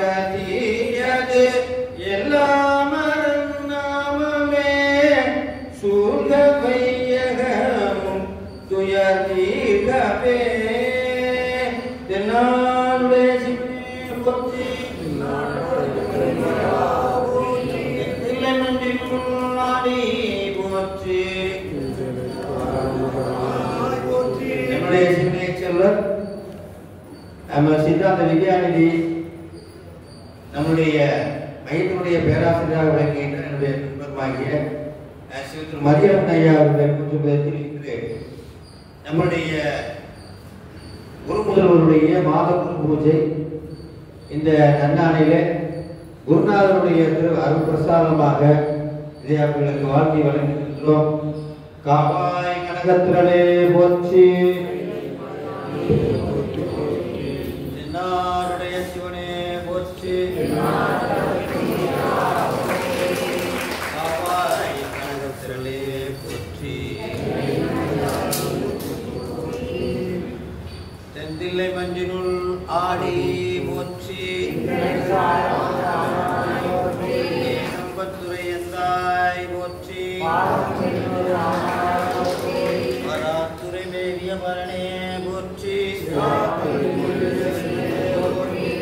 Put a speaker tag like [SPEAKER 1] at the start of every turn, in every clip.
[SPEAKER 1] ஆழ்கதியது எல்லாம் நாமமே சூழ்க வையகமும் துயர் தீர்கவே தென்னாடுடைய சிவனே போற்றி போற்றி என்னுடைய சிவனை செல்வர் நம்ம சித்தாந்த வித்யாநிதி நம்முடைய மையத்தினுடைய பேராசிரியராக விளங்குகின்ற என்னுடைய நண்பருமாகிய திரு மதியவன் ஐயா அவர்கள் கொஞ்சம் தெரிவித்து நம்முடைய குரு முதல்வருடைய மாத குரு பூஜை இந்த நன்னாளையிலே குருநாதருடைய திரு அருள் பிரசாதமாக இதை அவர்களுக்கு வாழ்த்தி வழங்குகின்றோம். காவாய் கனகத்திரளே போற்றி, தென்னாடுடைய சிவனே போற்றி, காவாய் கனகத்திரளே போற்றி, தென்தில்லை மஞ்சினுள் ஆடி போற்றி, நம்பத்துறை எந்தாய் போற்றி, வராத்துறை மேவிய பரணே போற்றி,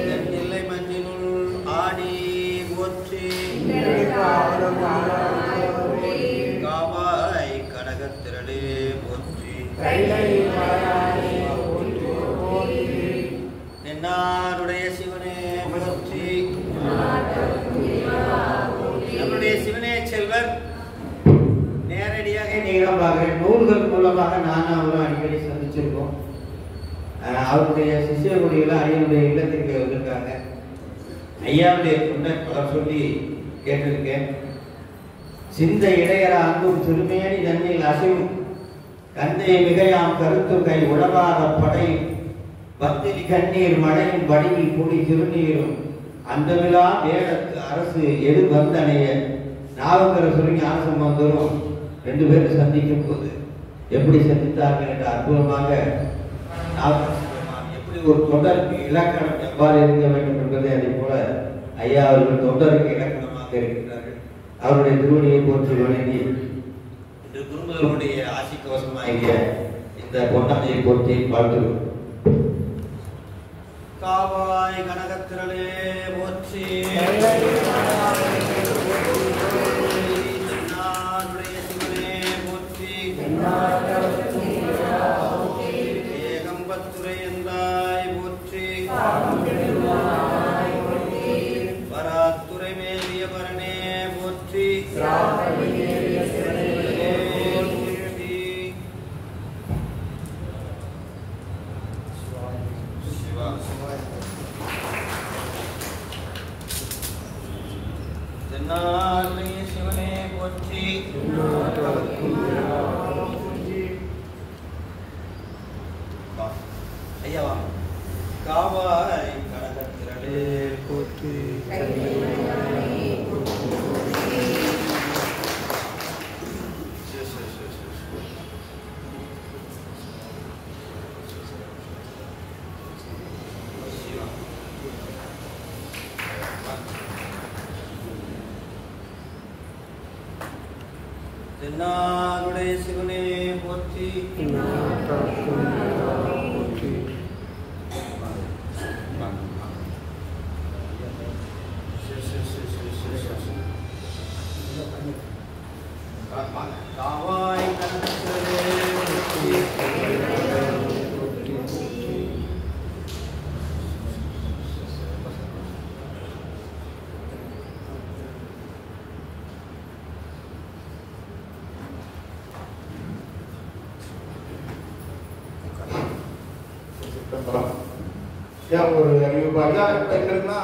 [SPEAKER 1] தென்தில்லை மஞ்சினுள் ஆடி போற்றி, காவாய் கனகத்திரளே போற்றி, தென்னாடுடைய சிவனே போற்றி. நம்முடைய சிவனே செல்வர் நேரடியாக நேரமாக நூல்கள் மூலமாக நானும் அவரும் அடிக்கடி சந்திச்சிருக்கோம். அவருடைய சிஷியகுடியில் ஐயனுடைய இல்லத்திற்கு வந்திருக்காங்க. ஐயாவுடைய தொண்டை பலர் சொல்லி கேட்டிருக்கேன். சிந்த இடையற அன்பும் திருமேனி தன்னில் அசைவும் கந்தை மிகையாம் கருத்து கை உடவாத படை பத்திரி கண்ணீர் மழையும் வடிவில் கூடி திருநீரும் அந்தமிலா வேடத்து அரசு எது வந்தனைய நாவுங்கிற சொல்லி ஞானசம்பந்தரும் ரெண்டு பேரும் சந்திக்கும் போது எப்படி சந்தித்தார்கள் என்ற அற்புதமாக எப்படி ஒரு தொண்டருக்கு இலக்கணம் எவ்வாறு இருக்க வேண்டும் என்பதை அதே போல ஐயா அவர்கள் தொண்டருக்கு இலக்கணமாக இருக்கின்றார்கள். அவருடைய திருவடியை போற்றி வணங்கி இன்று குருமகளுடைய ஆசி கவசமாகிய இந்த பொன்னாடியை போற்றி வாழ்த்துகிறோம். காவாய் கனகத்திரளே போற்றி, தென்னாடுடைய சிவனே போற்றி, ஏகம்பத்துறை எந்தாய் போற்றி, வராத்துறை மேவிய பரணே போற்றி, தென்னாடுடைய சிவனே போற்றி, ஐயா காவாய் கனகத்திரளே போற்றி, தென்னாடுடைய சிவனே போற்றி, காவாய் கனகத்திரளே போற்றி,
[SPEAKER 2] ஒரு அறிவிப்பு ஐயா பெண்கள்னா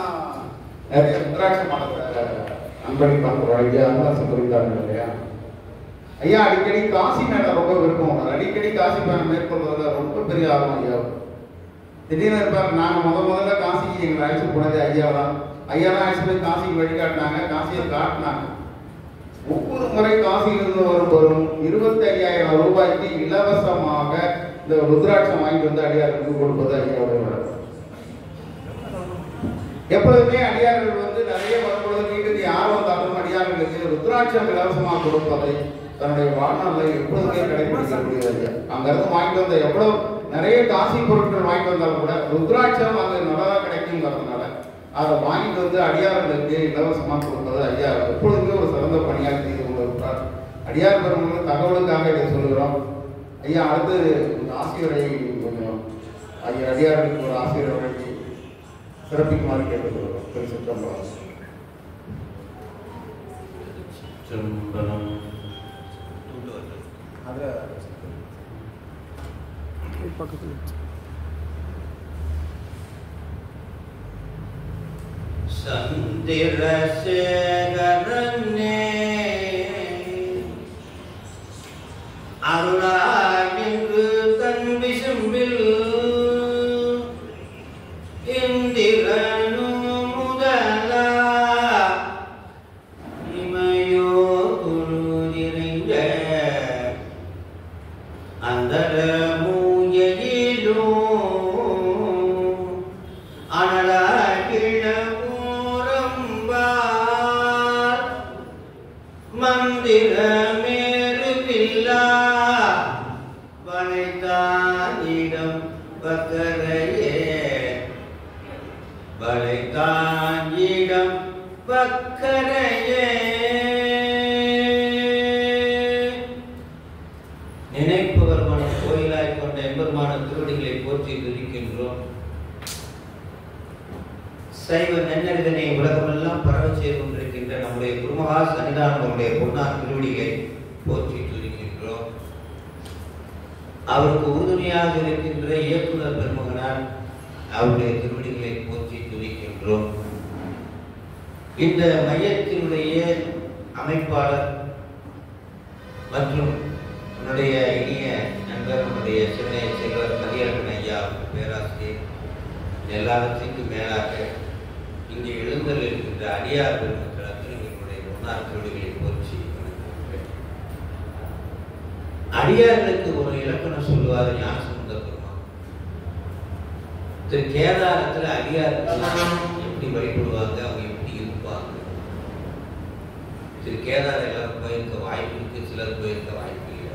[SPEAKER 2] நிறைய ருத்ராட்ச மாடத்தை அன்பளிப்பாக வழங்கி அருளாசம் புரிந்தார்கள் இல்லையா. ஐயா அடிக்கடி காசி மேல ரொம்ப விருப்பம். அடிக்கடி காசி பயணம் மேற்கொள்வதில் ரொம்ப பெரிய ஆர்வம் ஐயா. திடீர்னு இருப்பார். நாங்கள் முதல்ல காசிக்கு எங்களை அழைச்சிட்டு போனது ஐயா தான். ஐயா தான் அழைச்சி போய் காசிக்கு வழிகாட்டினாங்க, காசியை காட்டினாங்க. ஒவ்வொரு முறை காசியிலிருந்து வரும்போதும் 25,000 ரூபாய்க்கு இலவசமாக இந்த ருத்ராட்சம் வாங்கிட்டு வந்து அடியாருக்கு கொடுப்பது ஐயாவுடைய வழக்கம். எப்பொழுதுமே அடியார்கள் வந்து நிறைய வரும்பொழுது வீட்டுக்கு யார் வந்தாலும் அடியார்களுக்கு ருத்ராட்சம் இலவசமாக கொடுப்பதை தன்னுடைய வாழ்நாளில் எப்பொழுதுமே கடைபிடிக்கக்கூடியது. அங்கிருந்து வாங்கிட்டு வந்த எவ்வளவு நிறைய காசி பொருட்கள் வாங்கிட்டு வந்தாலும் கூட ருத்ராட்சம் அங்கே நல்லதாக கிடைக்குங்கிறதுனால அதை வாங்கிட்டு வந்து அடியார்களுக்கு இலவசமாக கொடுப்பது ஐயா எப்பொழுதுமே ஒரு சிறந்த பணியாக செய்து கொண்டிருக்கிறார். அடியார் பெருமக்கள் தகவலுக்காக இதை சொல்கிறோம். ஐயா அடுத்து இந்த ஆசிரியரை கொஞ்சம் ஐயா அடியார்களுக்கு ஒரு ஆசிரியரை சிறப்பிக்குமாறு கேட்டுக்கொள்கிறோம்.
[SPEAKER 1] சந்திரசேகரனே அருளாயின்று தன் விசும்பில் இந்திரனு முதலா இமையோ குருதிரிங்க அந்தர மூயிலோ அனலா கிழமூரம்பார் மந்திர மேருவில்லா வளைத்தானிடம் பக்கரையே வளைத்தானிடம் பக்கரையே நினைப்பவர் மனம் கோயிலாய் கொண்ட எம்பெருமான திருவடிகளை போற்றி துதிக்கின்றோம். சைவ நன்னறிதனை உலகமெல்லாம் பரவ செய்து கொண்டிருக்கின்ற நம்முடைய குருமகா சன்னிதானங்களுடைய பொன்னார் திருவடிகளை போற்றி துதிக்கின்றோம். அவருக்கு உறுதுணையாக இருக்கின்ற இயக்குனர் பெருமகனார் அவருடைய திருவடிகளை போற்றி துதிக்கின்றோம். இந்த மையத்தினுடைய அமைப்பாளர் மற்றும் என்னுடைய இனிய நண்பர் நம்முடைய சென்னை செல்வர் மதியழகன் ஐயா பேராசிரியர், எல்லாவற்றிற்கும் மேலாக இங்கே எழுந்தல் இருக்கின்ற அடியார் பெருமக்கள் அத்தனைகளுடைய முன்னாள் திருவடிகளை போற்றி வணங்குகின்றேன். அடியார்களுக்கு ஒரு இலக்கணம் சொல்லுவார் ஞானசம்பந்த பெருமாள். திரு கேதாரத்துல அடியார்கள் எப்படி வழிபடுவாங்க, அவங்க எப்படி இருப்பாங்க. திரு கேதாரம் எல்லாரும் போயிருக்க வாய்ப்பு இருக்கு, சிலர் போயிருக்க வாய்ப்பு இல்லை.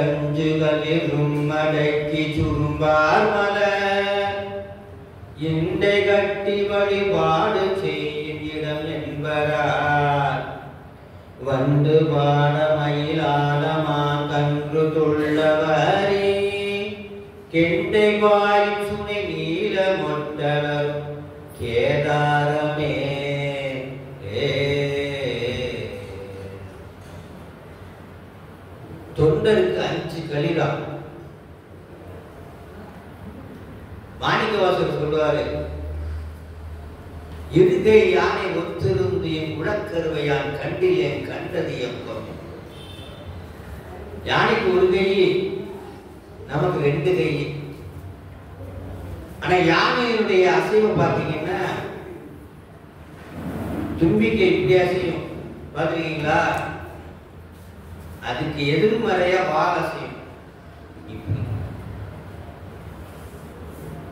[SPEAKER 1] தொண்டரஞ்சுகளிலும் மடக்கி சுரும்பார் மலர் இண்டை கட்டி வழிபாடு செய்யும் இடம் என்பரார் வந்து பாட மயிலாலமா கன்று துள்ளவரே கெண்டை வாய் சுனை நீல மொட்டலர் கேதாரமே தொண்டருக்கு 5 களிதான். மாணிக்கவாசகர் சொல்வாரு, இருகை யானை ஒத்திருந்து என் உழக்கருவையான் கண்டிலேன் கண்டது எப்பம். யானைக்கு ஒரு கை, நமக்கு 2 கை. ஆனா யானையினுடைய அசைவு பார்த்தீங்கன்னா தும்பிக்கை இப்படி அசையும், பார்த்துருக்கீங்களா? அதுக்கு எதிர்மறையா வால் அசையும்.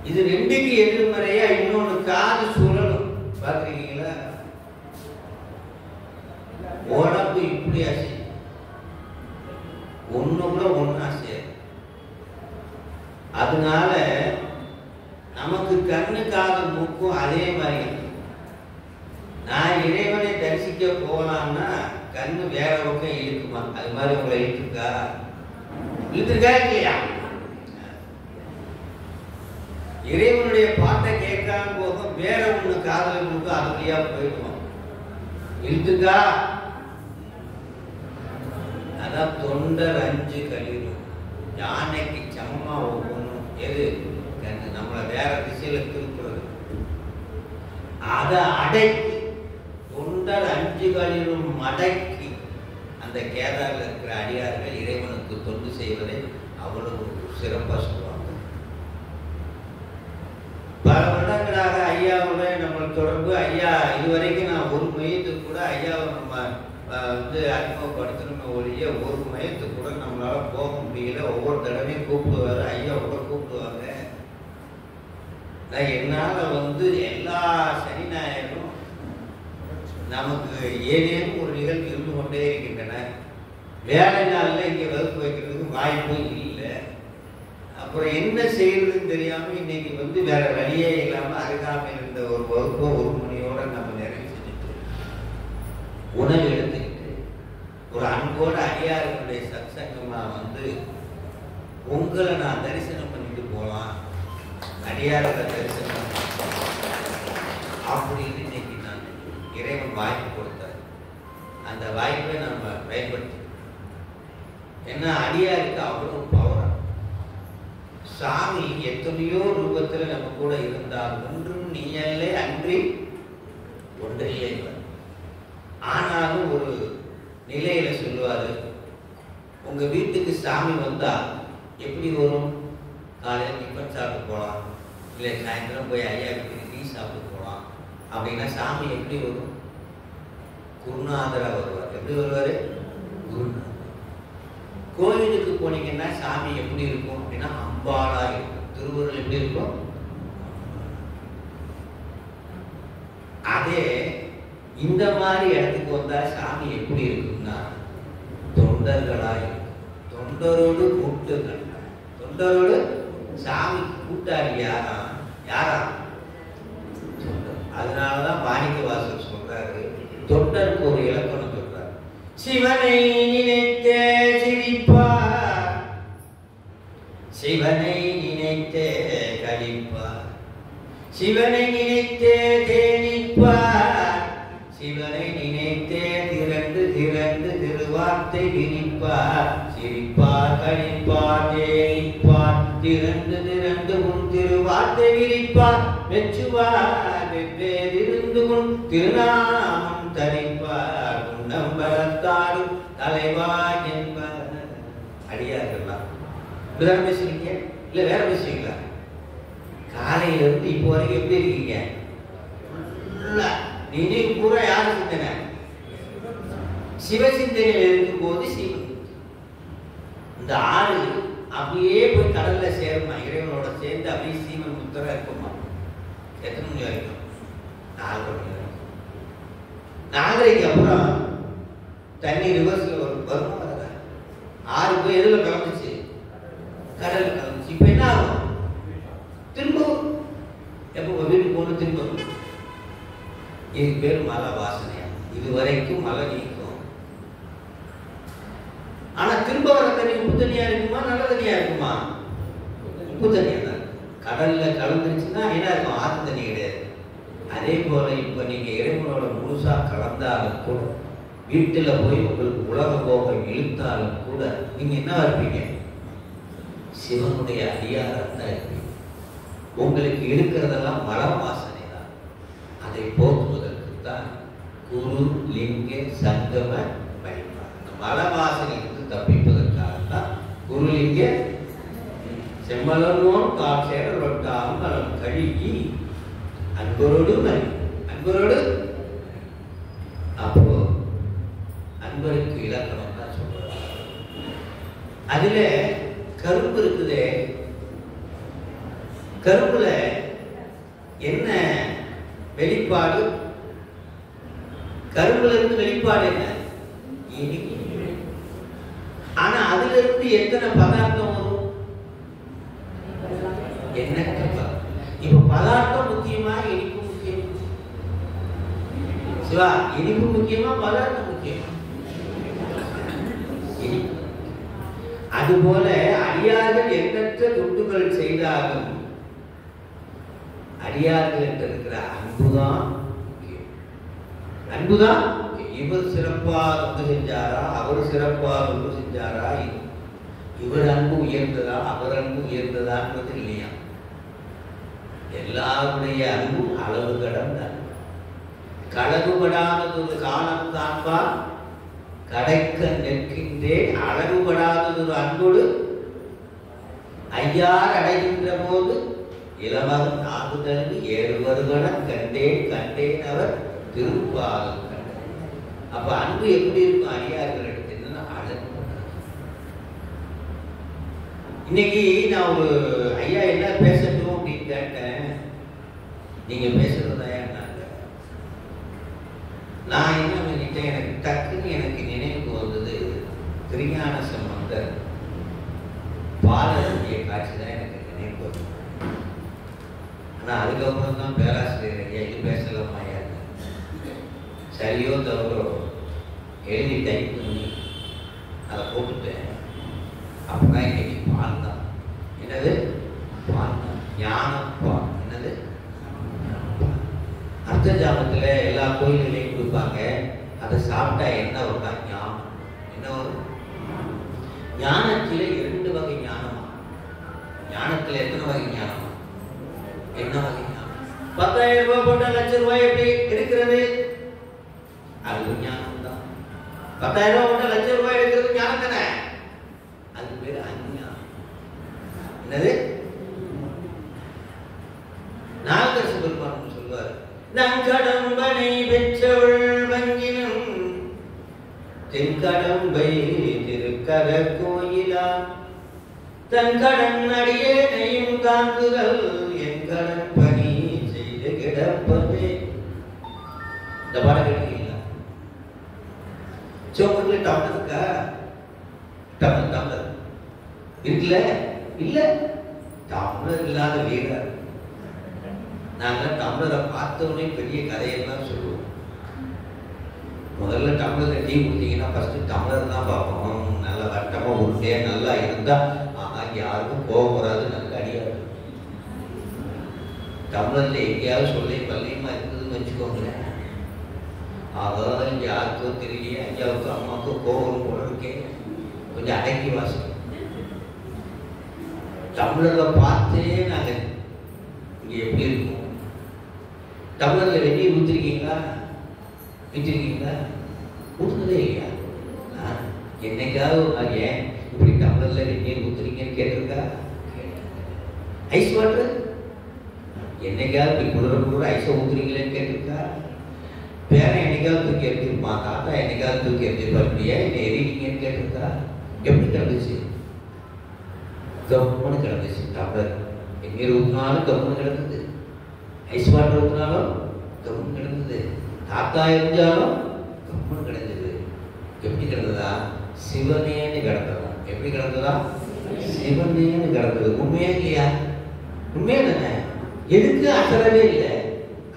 [SPEAKER 1] இது 2க்கு எதிர்மறையா இன்னொன்னு காது சுழலும், பார்த்துருக்கீங்களா? உடம்பு இப்படி அசையும், ஒண்ணு கூட ஒண்ணு அசையாது. அதனால நமக்கு கண்ணு காது மூக்கும் அதே மாதிரி. நான் இறைவனை தரிசிக்க போகலாம்னா கண்ணு வேற பக்கம் இழுக்குமா? அது மாதிரி உங்களை இழுத்துருக்கா? இழுத்துருக்கா இல்லையா? இறைவனுடைய பாட்டை கேட்காம போக வேற ஒண்ணு காதல கொடுக்க அதுலயா போயிடுவோம். இழுத்துக்கா? அதான் தொண்டர் 5 களிரும் யானைக்கு சமமா ஒவ்வொன்றும். எது கண்ணு நம்மளை வேற திசையில திருப்புறது, அதை அடைக்கி தொண்டர் 5 களிரும் அடக்கி அந்த கேதாரில் இருக்கிற அடியார்கள் இறைவனுக்கு தொண்டு செய்வதை அவ்வளவு சிறப்பாக சொல்லுவாங்க. பல வருடங்களாக ஐயாவோட நம்ம தொடர்பு. ஐயா இதுவரைக்கும் நான் ஒரு மையத்துக்கு கூட ஐயாவை நம்ம அறிமுகப்படுத்தணும்னு ஒழிய ஒரு மையத்துக்கு கூட நம்மளால போக முடியல. ஒவ்வொரு தடவையும் கூப்பிடுவாரு, ஐயா கூட கூப்பிடுவாங்க. என்னால் எல்லா சனி ஞாயிறும் நமக்கு ஏதேனும் ஒரு நிகழ்வு இருந்து கொண்டே இருக்கின்றன. வேலை நாளில் இங்கே வகுப்பு வைக்கிறதுக்கு வாய்ப்பும் இல்லை. அப்புறம் என்ன செய்யறதுன்னு தெரியாம இன்னைக்கு வேற வழியே இல்லாம அருகாமையில் இருந்த ஒரு வகுப்போ 1 மணியோட நம்ம நிறைவு செஞ்சுட்டு உணவு எடுத்துக்கிட்டு ஒரு அன்போட அடியார்களுடைய சத்சங்கமா உங்களை நான் தரிசனம் பண்ணிட்டு போலாம், அடியார்களை தரிசனம் அப்படின்னு இன்னைக்கு நான் இறைவன் வாய்ப்பு கொடுத்தார். அந்த வாய்ப்பை நம்ம பயன்படுத்தி ஏன்னா அடியாருக்கு அவ்வளவு பவர். சாமி எத்தனையோ ரூபத்துல நம்ம கூட இருந்தால் ஒன்றும் நீயல்லே அன்றி ஒன்றில்லை. ஆனாலும் ஒரு நிலையில சொல்லுவாரு, உங்க வீட்டுக்கு சாமி வந்தா எப்படி வரும்? காலையில் டிஃபன் சாப்பிட்டு போகலாம், இல்லை சாயந்தரம் போய் ஐயா வீட்டுக்கு டீ சாப்பிட்டு போகலாம். அப்படின்னா சாமி எப்படி வரும்? குருநாதரா வருவார். எப்படி வருவாரு? குருநாதர். கோயிலுக்கு போனீங்கன்னா சாமி எப்படி இருக்கும் அப்படின்னா அம்பாளா இருக்கும். திருவுருள் எப்படி இருக்கும்? அதே இந்த மாதிரி இடத்துக்கு வந்தா சாமி எப்படி இருக்கும்னா தொண்டர்களா இருக்கும். தொண்டரோடு கூட்டுகள். தொண்டரோடு சாமி கூட்டாளி யாரா? யாரா? அதனாலதான் மாணிக்க வாசகர் சொல்றாரு, தொண்டருக்கு ஒரு இலக்கணம் சொல்றாரு. சிவனை நினைத்தே சிரிப்பார், சிவனை நினைத்தே கழிப்பார், சிவனை நினைத்தே தேனிப்பார், சிவனை நினைத்தே திரண்டு திரண்டு திருவார்த்தை விரிப்பார், சிரிப்பார் கழிப்பார் தேனிப்பார், திரண்டு திரண்டு உன் திருவார்த்தை விரிப்பார், வெச்சுவார் வெவ்வேறிருந்து உன் திருநாமம் தரிப்பார், உன்னம்பலத்தாடும் தலைவா என்பார். அடியார்கள்லாம் இப்படிதான் பேசுறீங்க, இல்ல வேற பேசுறீங்களா? காலையில இருந்து இப்போ வரைக்கும் எப்படி இருக்கீங்க? நினைவு பூரா யாரு சிந்தனை? சிவசிந்தனையில் இருக்கும் போது சிவன். இந்த ஆறு அப்படியே போய் கடல்ல சேருமா, இறைவனோட சேர்ந்து அப்படியே சீமன் முத்தரா இருக்குமா. எத்தனை மணி வரைக்கும்? 4 மணி வரைக்கும். 4:30க்கு அப்புறம் தண்ணி ரிவர்ஸ்ல வருமா வரதா? 6 போய் எதுல கலந்துச்சு? கடல் கலந்துச்சு. இப்ப என்ன ஆகும்? திரும்ப எப்ப வீட்டுக்கு போகணும்? திரும்ப இது பேர் மலை வாசனையா. இது வரைக்கும் மலை நீக்கும். ஆனா திரும்ப வர தண்ணி உப்பு தண்ணியா இருக்குமா நல்ல தண்ணியா இருக்குமா? உப்பு தண்ணியா தான். கடல்ல கலந்துருச்சுன்னா என்ன இருக்கும்? ஆற்று தண்ணி கிடையாது. அதே போல இப்ப நீங்க இறைவனோட முழுசா கலந்தாலும் கூட, வீட்டுல போய் உங்களுக்கு உலக போகம் இழுத்தாலும் கூட நீங்க என்ன இருப்பீங்க? சிவனுடைய அடியாரத்தான் இருப்பீங்க. உங்களுக்கு இருக்கிறதெல்லாம் மல வாசனை தான். அதை போக்குவதற்கு தான் குரு லிங்க சங்கம வழிபாடு. இந்த மல வாசனைக்கு தப்பிப்பதற்காக தான் குருலிங்க செம்மலனோடு காட்சேரல் வட்டாலும் மலம் கழுகி அன்பரோடு மறி. அன்பரோடு அப்போ அன்பருக்கு இலக்கணம் தான் சொல்றாங்க. அதுல கரும்பு இருக்குதே, கரும்புல என்ன வெளிப்பாடு? கரும்புல இருந்து வெளிப்பாடு என்ன? இனிப்பு. ஆனா அதுல இருந்து எத்தனை பதார்த்தம் வரும்? எண்ணற்ற பதார்த்தம். இப்ப பதார்த்தம் முக்கியமா இனிப்பு முக்கியமா? சிவா, இனிப்பு முக்கியமா பதார்த்தம் முக்கியமா? இனிப்பு. அதுபோல அடியார்கள் எண்ணற்ற துண்டுகள் செய்தாலும் அடியார்கள் என்று இருக்கிற அன்புதான் முக்கியம். அன்புதான் இவர் சிறப்பா ஒன்று செஞ்சாரா, அவர் சிறப்பா ஒன்று செஞ்சாரா, இவர் அன்பு உயர்ந்ததா அவர் அன்பு உயர்ந்ததான்றது இல்லையா. எல்லாருடைய அன்பும் அளவு கடந்த அன்பு. களவுபடாததொரு காலம் தான்பா கடைக்க நிற்கின்றேன், அளவுபடாததொரு அன்போடு ஐயார் அடைகின்ற போது இளமகன் ஆகுதல் 7 வருடம் கண்டேன் கண்டேன் அவர் திருப்பாலும் கண்டேன். அப்ப அன்பு எப்படி இருக்கும்? அடியார்கள் எடுத்தீங்கன்னா இன்னைக்கு நான் ஒரு ஐயா என்ன பேசட்டும் அப்படின்னு கேட்டேன். நீங்க பேசுறதா நான் என்ன பண்ணிட்டேன், எனக்கு டக்குன்னு எனக்கு நினைவுக்கு வந்தது திருஞான சம்பந்தர் பாலருடைய காட்சி தான் எனக்கு நினைவுக்கு வந்தது. ஆனா அதுக்கப்புறம் தான் பேராசிரியர் ஐயா இது பேசலாமா ஐயா, சரியோ தவறோ எழுதி டைப் பண்ணி அதை போட்டுட்டேன். அப்படின்னா இன்னைக்கு பால் தான். என்னது பால் தான், ஞானப்பால். என்னது அர்த்த ஜாமத்துல எல்லா கோயில்களையும் கொடுப்பாங்க. அதை சாப்பிட்டா என்ன வரும்னா ஞானம். என்ன வரும்? ஞானத்துல 2 வகை ஞானமா? ஞானத்துல எத்தனை வகை ஞானமா? என்ன வகை ஞானம்? 10,000 ரூபாய் போட்ட லட்சம் ரூபாய் எப்படி இருக்கிறது? அது ஞானம் தான். 10,000 ரூபாய் போட்ட லட்சம் ரூபாய் எடுக்கிறது ஞானம் தானே? அது பேரு அஞ்ஞானம். என்னது? நாகரச பெருமான் சொல்வார், நங்கடம்பனை பெற்றவள் வங்கினும் தென்கடம்பை திருக்கர கோயிலா தன்கடன் அடியேனையும் காக்குதல் என் கடன் பணி செய்து கிடப்பதே. இந்த பாடம் கேட்டீங்களா? சோம்பூர்ல டவுன் இருக்கா? டவுன் இருக்குல்ல? இல்ல, டவுனர் இல்லாத வீரர். நாங்கள் டம்ளரை பார்த்தோன்னே பெரிய கதையெல்லாம் சொல்லுவோம். முதல்ல டம்ளரில் டீ குடித்தீங்கன்னா ஃபர்ஸ்ட் டம்ளர் தான் பார்ப்போம். நல்லா வட்டமாக உருட்டே நல்லா இருந்தால் யாருக்கும் போகக்கூடாது, நல்ல அடியாது. டம்ளரில் எங்கேயாவது சொல்லி பள்ளியமாக இருந்ததுன்னு வச்சுக்கோங்களேன், அதான் யாருக்கோ தெரியலையே, ஐயாவுக்கும் அம்மாவுக்கும் கோவம் போல இருக்கே, கொஞ்சம் அடக்கி வாசிக்கும். டம்ளரில் பார்த்தே நாங்கள் இங்கே எப்படி இருக்கும். டம்ளரில் வெந்நீர் ஊற்றிருக்கீங்களா? ஊற்றிருக்கீங்களா? ஊற்றுனதே இல்லையா? என்னைக்காவது ஏன் இப்படி டம்ளரில் வெந்நீர் ஊற்றுறீங்கன்னு கேட்டிருக்கா? ஐஸ் வாட்டர் என்னைக்காவது இப்படி குளிர ஐஸை ஊற்றுறீங்களேன்னு கேட்டிருக்கா? பேரன் என்னைக்காவது தூக்கி எடுத்துருப்பா, தாத்தா என்னைக்காவது தூக்கி எடுத்துருப்பா, இப்படியா என்னை எரிக்கீங்கன்னு கேட்டிருக்கா? எப்படி கிடந்துச்சு? கம்முன்னு கிடந்துச்சு. டம்ளர் வெந்நீர் ஊற்றினாலும் கம்முன்னு கிடந்தது, ஐஸ் வாட்டர் ஊற்றினாலும் கம்முன்னு கிடந்தது, தாத்தா எரிஞ்சாலும் கம்முன்னு கிடந்தது. எப்படி கிடந்ததா? சிவனேன்னு கிடந்ததா? எப்படி கிடந்ததா? சிவனேன்னு கிடந்தது. உண்மையா இல்லையா? உண்மையா தானே? எதுக்கு அசரவே இல்லை.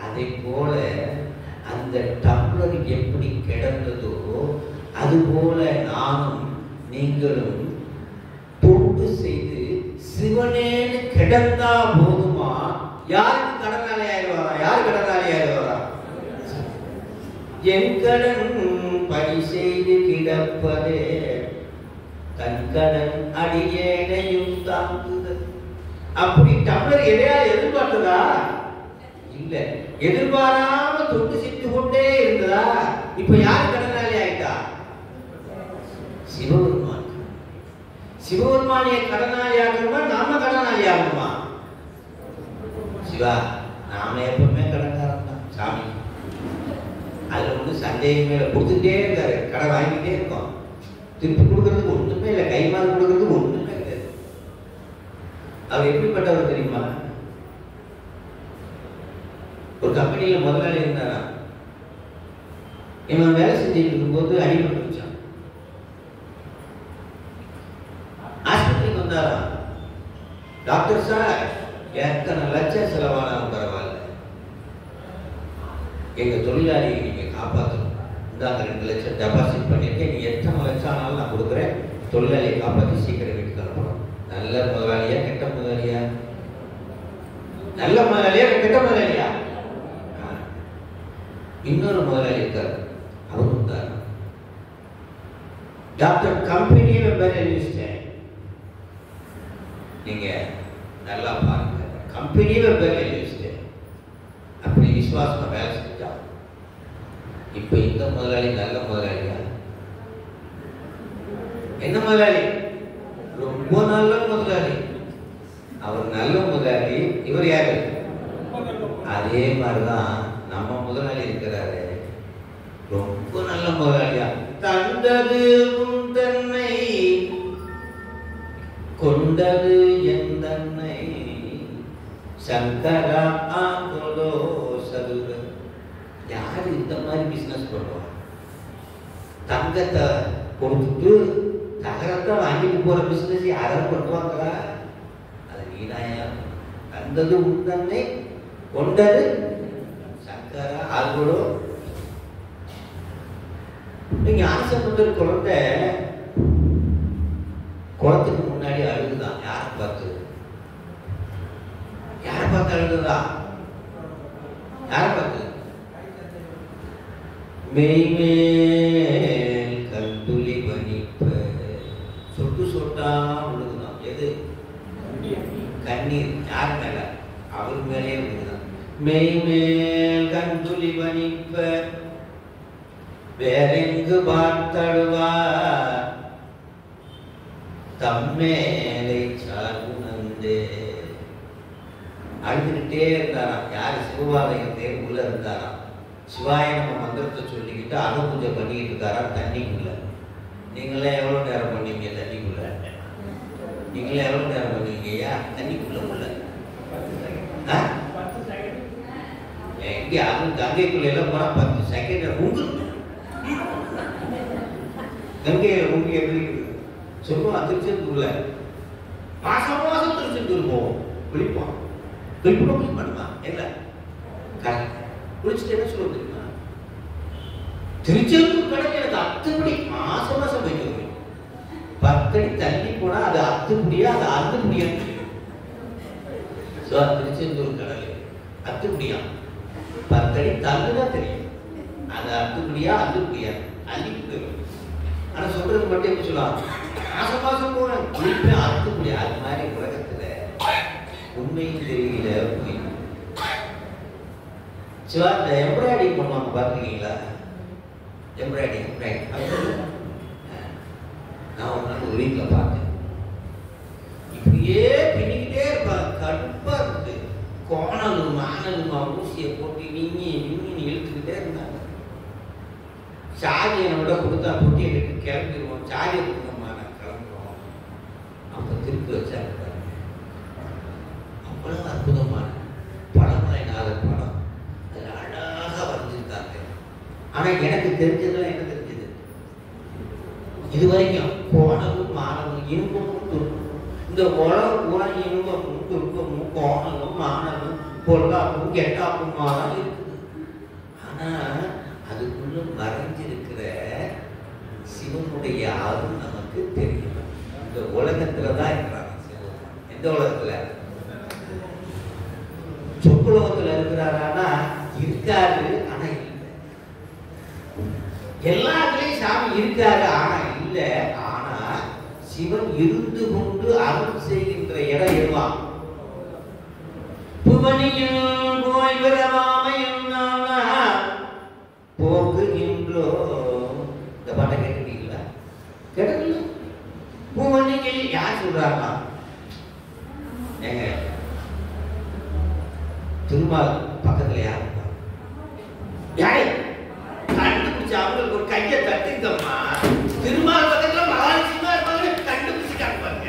[SPEAKER 1] அதை போல அந்த டம்ளர் எப்படி கிடந்ததோ அது போல நானும் நீங்களும் தொண்டு செய்து சிவனேன்னு கிடந்தா போதுமா? யாருக்கு கடனாளி ஆயிடுவாரா? யார் கடனாளி ஆயிடுவாரா? என் கடன் பணி செய்து கிடப்பதே தன் கடன் அடியேனையும் தாங்குதல். அப்படி டம்ளர் எதையா எதிர்பார்த்ததா? இல்ல, எதிர்பாராம தொண்டு செஞ்சு கொண்டே இருந்ததா? இப்ப யார் கடனாளி ஆயிட்டா? சிவபெருமான். சிவபெருமானிய கடனாளி ஆகணுமா, நாம கடனாளி ஆகணுமா? சிவா, நாம எப்பவுமே கடன்காரன் தான் சாமி. அதுல ஒண்ணு சந்தேகமே இல்லை. கொடுத்துட்டே இருக்காரு, கடை வாங்கிட்டே இருக்கோம், திருப்பி கொடுக்கறதுக்கு ஒண்ணுமே இல்லை, கை மாறு கொடுக்கறதுக்கு ஒண்ணுமே கிடையாது. அவர் எப்படிப்பட்டவர் தெரியுமா? ஒரு கம்பெனியில முதலாளி இருந்தாரா, இவன் வேலை செஞ்சுட்டு இருக்கும்போது அடிபட்டு வச்சான். ஆஸ்பத்திரிக்கு வந்தாரா, டாக்டர் சார் எத்தனை லட்சம் செலவானாலும் பரவாயில்ல, எங்க தொழிலாளியை நீங்க காப்பாற்றணும், இந்தாங்க 2 லட்சம் டெபாசிட் பண்ணிருக்கேன், நீ எத்தனை லட்சம் ஆனாலும் நான் கொடுக்குறேன், தொழிலாளியை காப்பாற்றி சீக்கிரம் வீட்டுக்கு அனுப்பணும். நல்ல முதலாளியா கெட்ட முதலாளியா? நல்ல முதலாளியா கெட்ட முதலாளியா? இன்னொரு முதலாளி இருக்காரு, அவர் இருந்தார், டாக்டர் கம்பெனியை வேலை வச்சுட்டேன், நீங்க நல்லா பாருங்க, கம்பெனியை வேலை வச்சுட்டேன், அப்படி விசுவாசமா வேலை செஞ்சா. இப்ப இந்த முதலாளி நல்ல முதலாளியா? என்ன முதலாளி? ரொம்ப நல்ல முதலாளி. அவர் நல்ல முதலாளி, இவர் யாரு? அதே மாதிரிதான் நம்ம முதலாளி இருக்கிறாரு, ரொம்ப நல்ல முதலாளியா. தந்தது உன் தன்னை கொண்டு கொண்டது எந்தன்னை சங்கரா ஆங்கலோ சதுர. யாரு இந்த மாதிரி பிசினஸ் பண்ணுவாங்க? தங்கத்தை கொடுத்துட்டு தகரத்தை வாங்கிட்டு போற பிசினஸ் யாரும் பண்ணுவாங்களா? அது வீணாயா. தந்தது உந்தன்னை கொண்டது சங்கரா ஆங்கலோ. நீங்க ஆசைப்பட்ட குழந்தை குளத்துக்கு முன்னாடி அழுகுதான். யாரை பார்த்து? யாரை பார்த்து அழுகுதா? யாரை பார்த்து? மெய்மேல் கல்துளி வனிப்ப சொட்டு சொட்டா விழுகுதான். எது? கண்ணீர். யார் மேல? அவர் மேலே விழுகுதான். மெய்மேல் கண்துளி வனிப்ப வேறெங்கு பார்த்தழுவார் தம்மேலை சார்புணர்ந்தே. அழுதுகிட்டே இருந்தாராம். யாரு? சிவபாலயத்தே உள்ள இருந்தாராம். சிவாய நம்ம மந்திரத்தை சொல்லிக்கிட்டு அணுபூஜை பண்ணிக்கிட்டு இருக்காராம் தண்ணிக்குள்ள. நீங்களே எவ்வளவு நேரம் பண்ணீங்க தண்ணிக்குள்ள? நீங்களே எவ்வளவு நேரம் பண்ணீங்க ஐயா தண்ணிக்குள்ள? உள்ள எங்க அது கங்கைக்குள்ள எல்லாம் போனா 10 செகண்ட் உங்கு கங்கையில உங்கு எப்படி சொல்லுவோம்? திருச்செந்தூர்ல மாசம் மாசம் திருச்செந்தூர் போவோம், குளிப்போம். குளிப்போம் குளிக்க மாட்டோமா? என்ன குளிச்சுட்டு என்ன சொல்லுவோம் தெரியுமா? திருச்செந்தூர் கடை எனக்கு அத்துப்படி மாசம் மாசம் போயிட்டு வருவேன். 10 அடி தள்ளி போனா அது அத்துப்படியா அது அத்துப்படியா? திருச்செந்தூர் கடல் அத்துப்படியா? 10 அடி தள்ளுதான் தெரியும் அது அத்துப்படியா அத்துப்படியா அள்ளிட்டு போயிடும். ஆனா சொல்றது மட்டும் எப்படி சொல்லலாம்? மாசம் மாசம் போவேன் குளிப்பேன் அத்துப்படியா. அது மாதிரி உலகத்துல உண்மையும் தெரியல. சிவா இந்த எம்ப்ராய்டிங் பண்ணுவாங்க பார்த்துருக்கீங்களா? எம்ப்ராய்டிங் நான் ஒரு நாள் ஒரு வீட்டில் பார்த்தேன். இப்படியே பின்னிக்கிட்டே இருப்பாங்க. கடுப்பா இருக்கு. கோணலும் மானலுமா ஊசியை போட்டு நீங்கி இழுத்துக்கிட்டே இருந்தாங்க. சாதியை நம்மளோட கொடுத்தா போட்டி எடுத்து கிளம்பிடுவோம். சாதியை கொடுத்தோம்மா நான் கிளம்புறோம். அப்போ திருப்பி வச்சாங்க. அவ்வளவு அற்புதமான படமலை நாதர் படம். அதில் அழகாக வரைஞ்சிருக்காங்க. ஆனா எனக்கு தெரிஞ்சதெல்லாம் என்ன தெரிஞ்சது? இது வரைக்கும் கோணலும் மானலும் இன்பமும் துன்பமும். இந்த உலகம் பூரா இன்பமும் துன்பமும் கோணலும் மானலும் பொருளாப்பும் கெட்டாப்புமா தான் இருக்குது. ஆனா அதுக்குள்ள மறைஞ்சிருக்கிற சிவனுடைய அருள் நமக்கு தெரியும். இந்த உலகத்துலதான் இருக்கிறாங்க சிவன். எந்த உலகத்துல? சொற்குலகத்துல இருக்கிறாரானா இருக்காரு, ஆனா இல்லை. எல்லாத்துலயும் சாமி இருக்காரு, ஆனா இல்லை. ஆனா சிவன் இருந்து கொண்டு அருள் செய்கின்ற இடம் எதுவான்? புவனியில் போய் விரவாமையும் போக்குகின்றோ. இந்த பாட்டை கேட்டுட்டீங்களா? கேட்டதில்ல. புவனியில் யார் சொல்றாங்க? ஏங்க திருமால் பக்கத்துல யார்? யாரு கண்டுபிடிச்ச? அவங்களுக்கு ஒரு கையை தட்டுங்கம்மா. திருமால் பக்கத்துல மகாலட்சுமா இருப்பாங்க, கண்டுபிடிச்சு காட்டுவாங்க.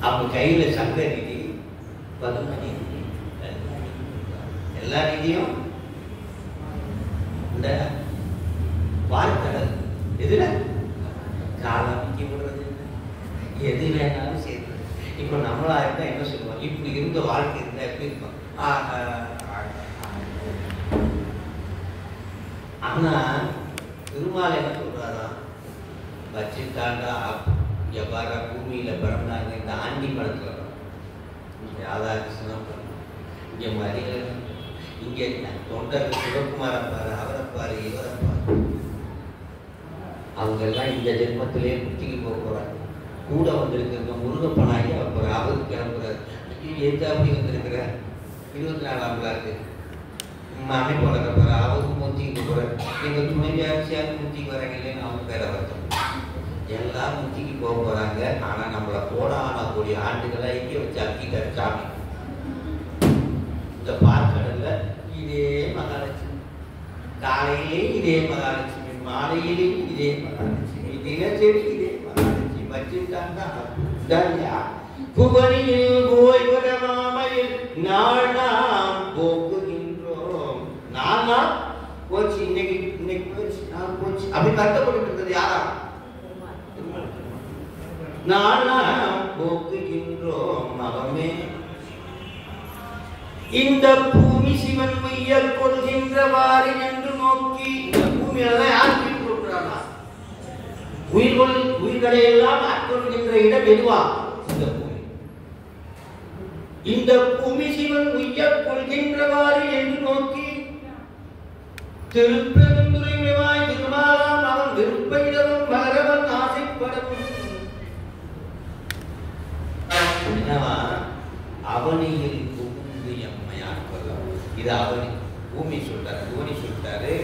[SPEAKER 1] அவங்க கையில சங்க நிதி, பதும நிதி, எல்லா நிதியும் இந்த வாழ்க்கடல். எதுல காலம் விக்கி விடுறது, எது வேணாலும் சேர்த்து. இப்ப நம்மளா இருந்தா என்ன சொல்லுவோம்? இப்படி இருந்த வாழ்க்கை இருந்தா எப்படி இருக்கும்? ஆனா திருமால் என்ன சொல்றாரா? வச்சுட்டாண்டா எவ்வாறு பூமியில பிறந்தாங்க. இந்த ஆண்டி படத்துல ராதாகிருஷ்ணன், இங்க மரியன், இங்க தொண்டர் சிவகுமார பாரு, அவரை பாரு, இவரை பாரு. அவங்க எல்லாம் இந்த ஜென்மத்திலே முத்திக்கு போக போறாங்க. கூட வந்திருக்கிற முருகப்பனாகி அப்புறம் அவருக்கு கிளம்புறாரு. எது அப்படி வந்திருக்கிற 24ஆம் கிளாஸு அமைப்பு வளர்க்குற அவருக்கு முத்திக்கு போறாரு. எங்க துணைவியாச்சியாக முத்திக்கு வராங்க இல்லைன்னு அவங்க பேரை வருத்தம். எல்லாரும் முத்திக்கு போக போறாங்க. ஆனா நம்மளை கோடான கூடிய ஆண்டுகளை இங்கே வச்சு அக்கிட்டாரு சாமி. இந்த பார்க்கடல்ல இதே மகாலட்சுமி, காலையிலே இதே மகாலட்சுமி, மாலையிலே இதே மகாலட்சுமி, தினசரி இதே மாதிரி வச்சுட்டாங்க. புவனியில் போய் வர மாமையில் நாள் நாம் போக்குகின்றோம். நான் போச்சு, இன்னைக்கு போச்சு, நான் போச்சு அப்படி கஷ்டப்பட்டு இருந்தது யாரா? நாம் போக்குகின்றோம் அவமே. இந்த பூமி சிவன் மையல் கொள்கின்றவாறு என்று நோக்கி, இந்த பூமியெல்லாம் யார் உயிர் கொள்கிறானா? உயிர்களை எல்லாம் ஆட்கொள்கின்ற இடம் எதுவா? இந்த பூமி. இந்த பூமி சிவன் உய்யக் கொள்கின்றவாறு என்று நோக்கி திருப்பெருந்துறைவாய் திருமாலாம் அவன் விருப்பையிடவும் பகரவன் ஆசைப்படவும் அவனியில் புகுந்து எம்மையார் கொள்ளவும். இது அவனி. பூமி சொல்றாரு, பூமி சொல்லிட்டாரு,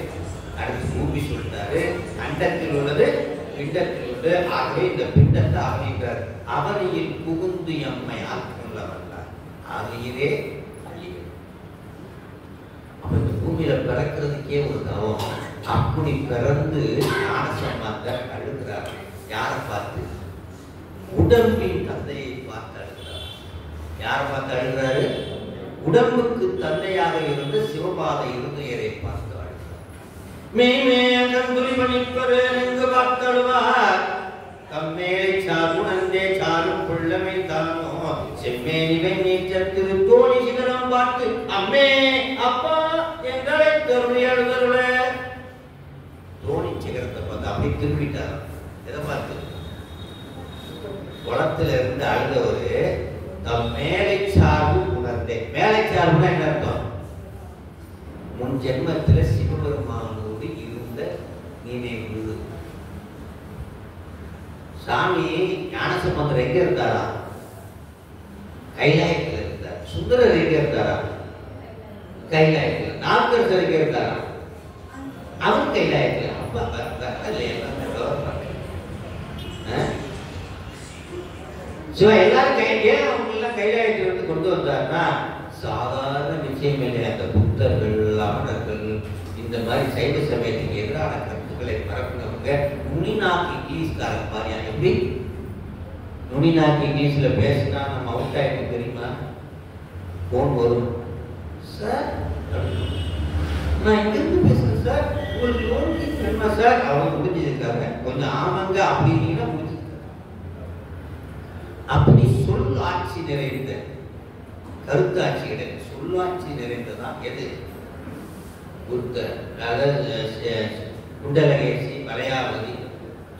[SPEAKER 1] அடுத்து பூமி சொல்லிட்டாரு, அண்டத்தில் உள்ளது பிண்டத்தில் உள்ளது. ஆகவே இந்த பிண்டத்தை அவனிக்கிறார். அவனியில் புகுந்து எம்மையார் கொள்ளவல்லார். அவனியிலே அழிவு. அப்ப இந்த பூமியில பிறக்கிறதுக்கே ஒரு தவம். அப்படி பிறந்து ஞானசம்பந்தர் அழுகிறார். யாரை பார்த்து? உடம்பின் தந்தையை பார்த்து அழுகிறார். யாரை பார்த்து அழுகிறாரு? உடம்புக்கு தந்தையாக இருந்த சிவபாத இருந்தையரை பார்த்து அழுகிறார். மெய்மேகந்துரி பணிப்பரு எங்கு பார்த்தழுவார் தம்மேலை சாகுணந்தே சாரும் கொள்ளமை தானோ செம்மேனிவை நீச்சல் திரு தோணி சிகரம் பார்த்து அம்மே அப்பா எங்களை தருணி அழுதருள. தோணி சிகரத்தை பார்த்து அப்படி திரும்பிட்டார். எதை பார்த்து? குளத்துல இருந்து அழுதவரு தம் மேலை சார்பு உணர்ந்தே. மேலை சார்புனா என்ன அர்த்தம்? முன் ஜென்மத்துல சிவபெருமானோடு இருந்த நினைவு. சாமி ஞானசம்பந்தர் எங்க இருந்தாரா? கைலாயத்தில் இருந்தார். சுந்தரர் எங்க இருந்தாரா? கைலாயத்தில். நாவுக்கரசர் எங்க இருந்தாரா? அவர் கைலாயத்தில். அப்பா சிவா எல்லாரும் ஏன் அவங்க எல்லாம் கைலாயத்திலிருந்து கொண்டு வந்தாருன்னா சாதாரண விஷயம் இல்லை. அந்த புத்தர்கள், அமணர்கள், இந்த மாதிரி சைவ சமயத்துக்கு எதிரான கருத்துக்களை பரப்பினவங்க நுனிநாக்கு இங்கிலீஷ்காரங்க மாதிரி. எப்படி நுனிநாக்கு இங்கிலீஷ்ல பேசினா நம்ம அவுட் ஆயிடும் தெரியுமா? போன் வரும், சார் நான் இங்கிருந்து பேசுறேன் சார், உங்களுக்கு லோன் வேணுமா சார்? அவங்க முடிஞ்சிருக்காங்க. கொஞ்சம் ஆமாங்க அப்படின்னா முடிஞ்சிருக்காங்க. அப்படி சொல் ஆட்சி நிறைந்த, கருத்தாட்சி கிடையாது, சொல்லாட்சி நிறைந்ததான் எது? புத்தர், அதாவது குண்டலகேசி, மலையாவதி,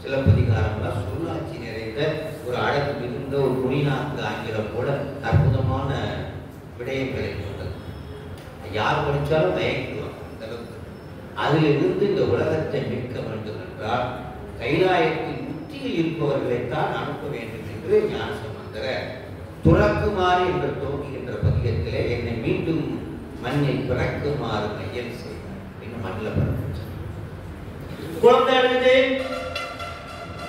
[SPEAKER 1] சிலப்பதிகாரம்லாம் சொல்லாட்சி நிறைந்த ஒரு அழகு மிகுந்த ஒரு நுனிநாக்கு ஆங்கிலம் போல அற்புதமான விடயங்களை கொண்டது. யார் படித்தாலும் மயக்கிடுவாங்க. அதிலிருந்து இந்த உலகத்தை மீட்க வேண்டும் என்றால் கைலாயத்தின் உச்சியில் இருப்பவர்களைத்தான் அனுப்ப வேண்டும் என்று ஞானசம்பந்தர் துறக்குமாறு என்று தோன்றுகின்ற பதிகத்திலே என்னை மீண்டும் மண்ணில் பிறக்குமாறு மையல் செய்தார். இன்னும் மண்ணில் பிறகு குழந்தை அழுது.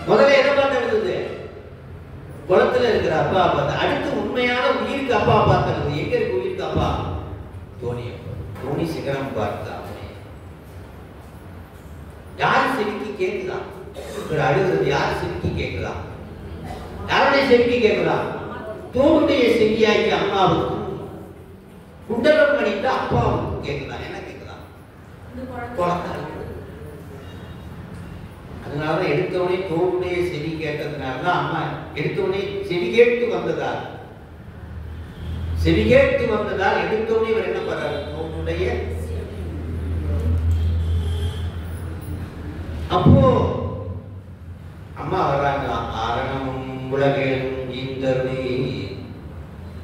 [SPEAKER 1] முதல்ல எதை பார்த்து அழுது? குளத்துல இருக்கிற அப்பா பார்த்து. அடுத்து உண்மையான உயிருக்கு அப்பா பார்த்தது. எங்க இருக்கு உயிருக்கு அப்பா? தோணிய தோணி சிகரம் பார்த்தா. யாரு செவிக்கு கேட்குதா? அழுகிறது யாரு செவிக்கு கேட்குதா? யாருடைய செவிக்கு கேட்குதா? தோளுடைய செவியாகி அம்மாவுக்கும் குண்டலம் அணிந்த அப்பாவுக்கும் கேட்குதா? என்ன கேட்குதா? குழந்தை. அதனாலதான் எடுத்தவனே தோளுடைய செவி கேட்டதுனாலதான் அம்மா எடுத்தவனே செவி கேட்டு வந்ததால், செவி கேட்டு வந்ததால் எடுத்தவனே இவர் என்ன பண்றாரு? தோளுடைய. அப்போ அம்மா வர்றாங்க. ஆரணமும் உலகேழும் இந்தருளி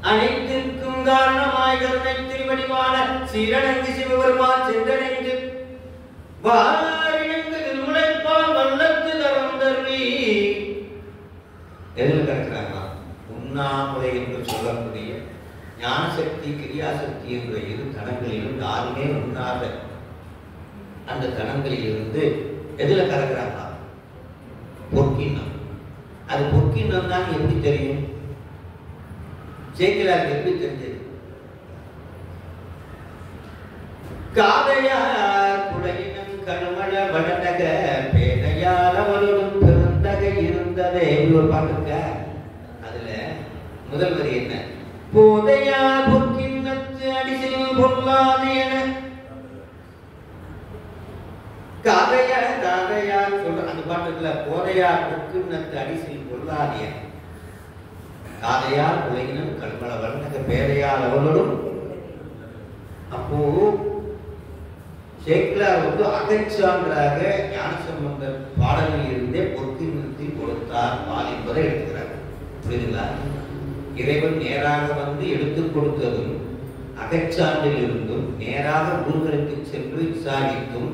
[SPEAKER 1] அனைத்திற்கும் காரணமாய் கருணை திருவடிவான சீரணங்கு சிவபெருமான் சென்றடைந்து வாரினங்கு திருமுனைப்பால் வல்லத்து தரந்தருளி. எதில் கற்கிறாங்களா? உண்ணாமுலை என்று சொல்லக்கூடிய ஞானசக்தி, கிரியாசக்தி என்ற இரு கணங்களிலும் யாருமே உண்ணாத அந்த கணங்களில் இருந்து எதுல கலக்கிறாங்களா? பொற்கிண்ணம். அது பொற்கிண்ணம் தான். எப்படி தெரியும்? சேக்கிலாருக்கு எப்படி தெரிஞ்சது? காதையார் புடையினம் கணுமள வடநக பேதையால் அவளுடன் பிறந்த ஒரு பாட்டு இருக்க, அதுல முதல் வரி என்ன? போதையார் பொற்கிண்ணத்து அடிசில் பொல்லாது என காதையார் சொல்ற அந்த பாட்டு இருக்குல்ல, போதையார் பொற்கிண்ணத்து அடிசில் பொல்லாது என காதையார் உலகினும் கல்மல வர்ணக பேரையார் அவர்களும். அப்போ சேக்கிழார் வந்து அகச்சான்றாக ஞானசம்பந்தர் பாடலில் இருந்தே பொற்கிண்ணத்தில் கொடுத்தார் பால் என்பதை எடுத்துக்கிறார். புரியுதுங்களா? இறைவன் நேராக வந்து எடுத்துக் கொடுத்ததும் அகச்சான்றில் இருந்தும் நேராக ஊர்களுக்கு சென்று விசாரித்தும்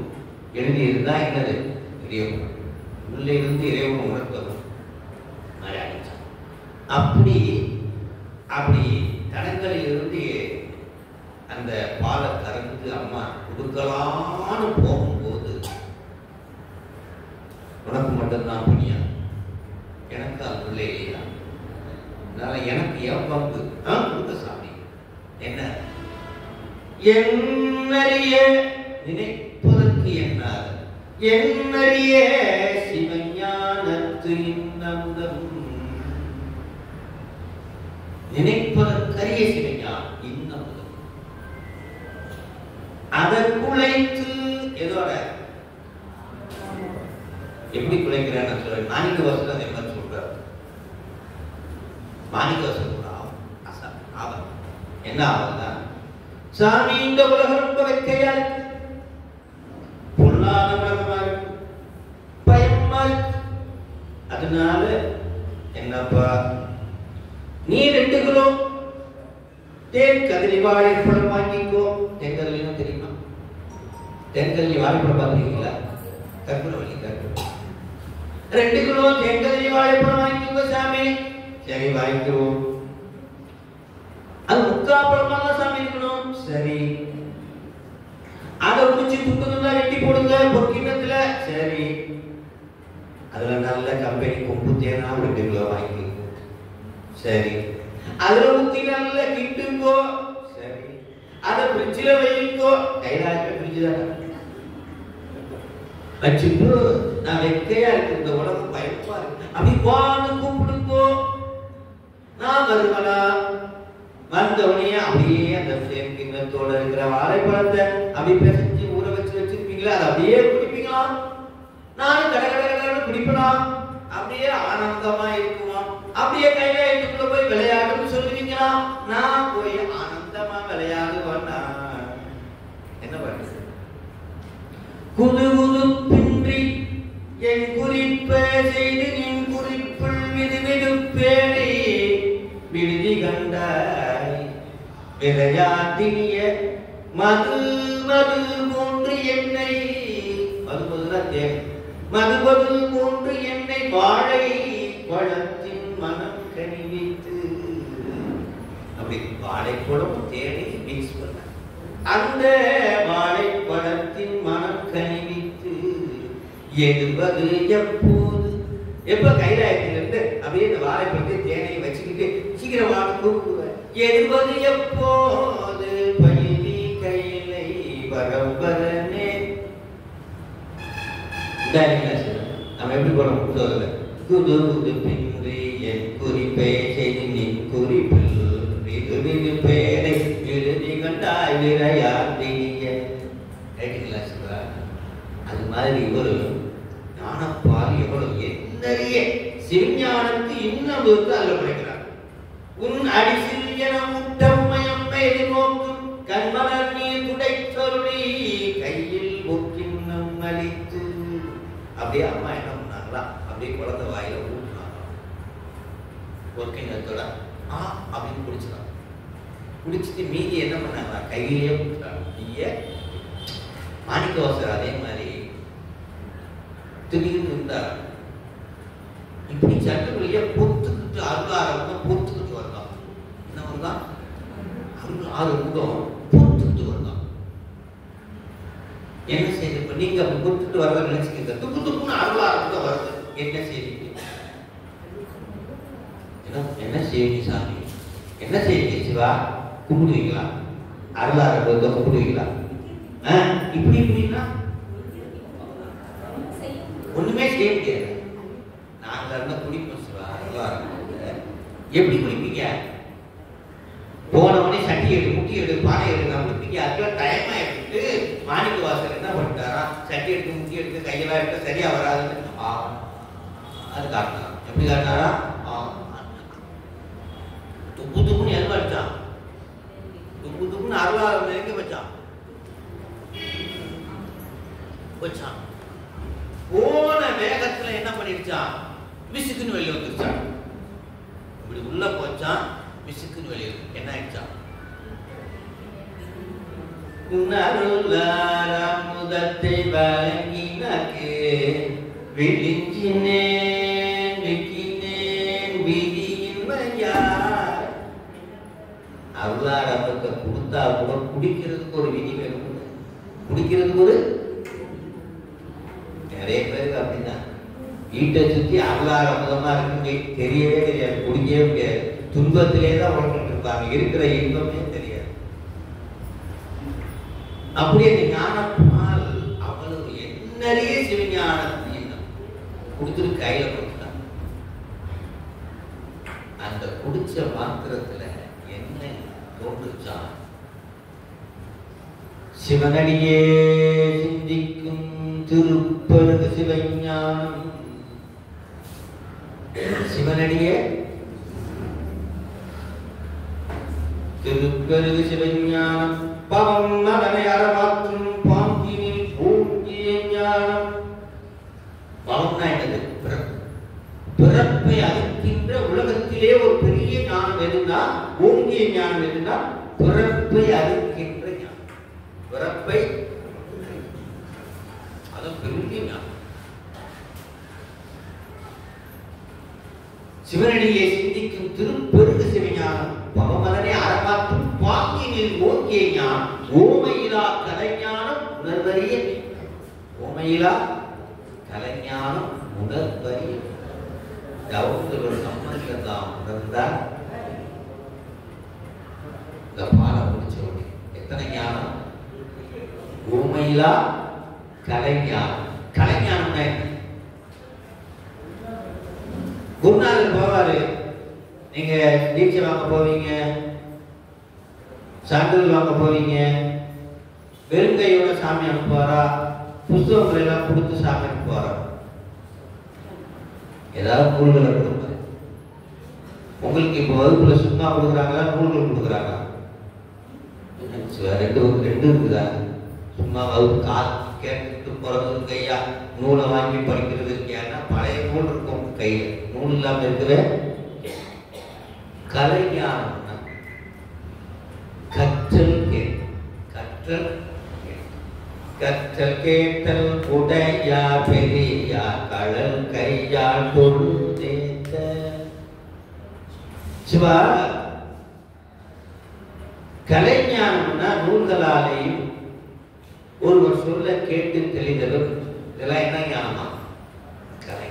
[SPEAKER 1] எழுதியிருந்தா என்னது? இறைவன் உள்ளே இருந்து இறைவன் உணர்த்ததும் அப்படி தனங்களில் இருந்து அந்த பாலை கறந்து அம்மா கொடுக்கலான்னு போகும்போது, உனக்கு மட்டும்தான் புண்ணியா, எனக்கு அது உள்ளே இல்லையா, அதனால எனக்கு ஏன் பங்கு கொடுக்க சாமி. என்ன என்னறிய நினைப்பதற்கு என்னாத என்னறிய சிவஞானத்து இன்னமுதம். நினைப்பதற்கரிய சிவஞானம் இன்னமுதம். அதை குலைத்து எதோட எப்படி குலைக்கிறேன்னு சொல்றேன். மாணிக்க வாசகர் அதே மாதிரி சொல்றாரு. மாணிக்க வாசகர் ஆவல் என்ன ஆவல்னா, சாமி இந்த உலகம் ரொம்ப வெக்கையா இருக்கு, பொல்லாத உலகமா இருக்கு, பயமா இருக்கு. அதனால என்னப்பா, நீ 2 கிலோ தேன் கதிரி வாழைப்பழம் வாங்கிக்கோ. தேங்கதலின்னு தெரியுமா? தேங்கதலி வாழைப்பழம் பார்த்துருக்கீங்களா? கற்பூரவல்லி கற்பூரம். 2 கிலோ தேங்கதலி வாழைப்பழம் வாங்கிக்கோ சாமி. சரி வாங்கிக்குவோம். அது முக்காப்பழமா தான் சாமி இருக்கணும். சரி, அதை முடிச்சு துண்டுங்களா வெட்டி போடுங்க பொற்கிண்ணத்துல. சரி, அதுல நல்ல கம்பெனி கொம்பு தேனா 2 கிலோ வாங்கிக்கோ. சரி, அதுல ஊத்தி நல்ல கிட்டுங்கோ. சரி, அத ஃப்ரிட்ஜ்ல வைங்கோ. கைலாக ஃப்ரிட்ஜ் தான் வச்சுட்டு, நான் வெக்கையா இருக்கு, இந்த உலகம் பயப்பா இருக்கு, அப்படி வான்னு கூப்பிடுங்கோ. நான் வருவனா வந்தவனே அப்படியே அந்த கிண்ணத்தோட இருக்கிற வாழைப்பழத்தை அப்படி பிசைஞ்சு ஊற வச்சிருப்பீங்களா, அதை அப்படியே குடிப்பீங்களா? நானும் கடை குடிப்பனா? அப்படியே ஆனந்தமா இருக்குமா? அப்படியே கையில எடுத்துக்குள்ள போய் விளையாடுன்னு சொல்லுவீங்களா? நான் போய் ஆனந்தமா விளையாடுவேன்னா என்ன பண்றது? குதுகுதுப்பின்றி என் குறிப்பை செய்து நின் குறிப்புள் விடுவிடுப்பேனை விடுதி கண்டாய் விளையாட்டிய மது மது போன்று என்னை மதுபதுதான் தேவை. மதுபது போன்று என்னை வாழை பழத்தின் மனம் கனிவித்து, அப்படி வாழைப்பழம் தேடி மிக்ஸ் பண்ண அந்த வாழைப்பழத்தின் மனம் கனிவித்து எதுவது எப்போது, எப்ப கைலாயத்திலிருந்து அப்படியே இந்த வாழைப்பழத்தை தேனை வச்சுக்கிட்டு சீக்கிரம் வாழ கூப்பிடுவேன். எதுவது எப்போது பயிரி கையிலை வரவரனே. நம்ம எப்படி போறோம்? புத்தகத்துல குது குது பின்றி என் குறிப்பை செய்து நின் குறிப்பில் விது விது பேரை விடுதி கண்டாய் விரையாண்டிய. அது மாதிரி ஒரு ஞானப்பால் எவ்வளவு என்னறிய சிவஞானத்து இன்னும் அதில் படைக்கிறார். உன் அடிசில் என முட்டம்மையம் எதிர்நோக்கும் கண்மலர் நீர் துடை சொல்லி கையில் பொக்கின்னம் அளித்து. அப்படியே அம்மா என்ன பண்ணாங்களா, அப்படியே குழந்தை வாயில ஊட்டினாங்க. பொற்கிண்ணத்தோட அப்படின்னு குடிச்சிடாங்க. குடிச்சிட்டு மீதி என்ன பண்ணாங்களா, கையிலேயே ஊட்டுறாங்க. நீங்க மாணிக்கவாசகர் அதே மாதிரி திடீர்னு இருந்தார். இப்படி சட்டுக்குள்ளேயே பொத்துக்கிட்டு அருளாரம் பொத்துக்கிட்டு வரலாம். என்ன வரலாம்? அருளாரம் பொத்துக்கிட்டு வரலாம். என்ன செய்து? இப்ப நீங்க பொத்துக்கிட்டு வரத நினைச்சுக்கிங்க, துப்பு துப்புன்னு அருளாரம் வருது. என்ன செய்வீங்க? என்ன செய்வீங்க சாமி? என்ன செய்வீங்க சிவா? கும்பிடுவீங்களா? அருளாரம் கும்பிடுவீங்களா? இப்படி இப்படின்னா ஒண்ணுமே செய்ய முடியாது. நாங்க இருந்தா குடிப்போம் சிவா. எப்படி குளிப்பீங்க? போனவனே சட்டி எடு, முட்டி எடு, பானை எடு, நான் குளிப்பீங்க. அதுக்குள்ள டைமா எடுத்துட்டு மாணிக்க வாசகர் என்ன பண்ணிட்டாரா, சட்டி எடுத்து முட்டி எடுத்து கையெல்லாம் எடுத்து சரியா வராதுன்னு அது காட்டினாரா. எப்படி காட்டினாரா? துப்பு துப்புன்னு எல்வா அடிச்சான், துப்பு துப்புன்னு அருளாரம் நெருங்கி வச்சான். போன வேகத்துல என்ன பண்ணிருச்சான், மிசுக்குன்னு வெளியே வந்துருச்சான். இப்படி உள்ள போச்சான், மிசுக்குன்னு வெளியே என்ன ஆயிடுச்சான், முதத்தை வழங்கினக்கு விழிஞ்சினேன் விக்கினேன் விதியின்மையார். அருளாரம்பத்தை கொடுத்தா கூட குடிக்கிறதுக்கு ஒரு விதி வேணும், குடிக்கிறதுக்கு ஒரு நிறைய பேருக்கு அப்படிதான். வீட்டை சுற்றி அருளாரம்பதமா இருக்கு தெரியவே தெரியாது, குடிக்கவே முடியாது, துன்பத்திலே தான் உழந்துட்டு இருப்பாங்க, இருக்கிற இன்பமே தெரியாது. அப்படியே அந்த ஞானப்பால் அவ்வளவு என்னறைய சிவஞானத்தையும் கொடுத்துட்டு கையில கொடுத்தாங்க. அந்த குடிச்ச மாத்திரத்துல என்ன தோன்றுச்சான், சிவனடியே சிந்திக்கும் திருப்பருகு சிவஞானம். சிவனடியே திருப்பருகு சிவஞானம் பவம் நலனை அறமாற்றும் பாங்கினில் ஓங்கிய ஞானம். பவம்னா என்னது? பிறப்பை அறுக்கின்ற உலகத்திலே ஒரு பெரிய ஞானம் எதுனா, ஓங்கிய ஞானம் எதுனா பிறப்பை அறுக்கின்ற ஞானம். பிறப்பை அது பெரிய ஞானம். சிவனடியை சிந்திக்கும் திருப்பெருகு சிவஞானம் பவமலனை அறமாற்றும் பாங்கினில் ஓங்கிய ஞானம். ஓமையிலா கலைஞானம் உணர்வறிய, ஓமையிலா கலைஞானம் உணர்வறிய. ஒரு சம்பந்தம் உணர்ந்தால் இந்த பாடம் முடிச்ச உடனே எத்தனை ஞானம்? ஓமையிலா கலைஞானம். கலைஞானம் என்ன? குருநாதர் போவாரு, நீங்க தீட்சை வாங்க போவீங்க, சான்றிதழ் வாங்க போவீங்க, வெறுங்கையோட சாமி அனுப்புவாரா, புஸ்தகங்களை எல்லாம் கொடுத்து சாமி அனுப்புவாரா? ஏதாவது நூல்களை கொடுப்பாரு. உங்களுக்கு இப்போ வகுப்புல சும்மா கொடுக்குறாங்களா, நூல்கள் கொடுக்குறாங்களா? ரெண்டு இருக்குதா? சும்மா வகுப்பு கேட்டு போறது கையா, நூலை வாங்கி படிக்கிறது இருக்கியான்னா பழைய நூல் இருக்கும் கையில, நூல் இல்லாம இருக்கவே. கலைஞானம் கற்றல் கற்றல் கற்றல் கேட்டல் உடையா பெரியா கடல் கையால் பொழுதேத்த. சிவா, கலைஞானம்னா நூல்களாலேயும் ஒருவர் சொல்ல கேட்டு தெளிதலும். இதெல்லாம் என்ன ஞானமா? கலை.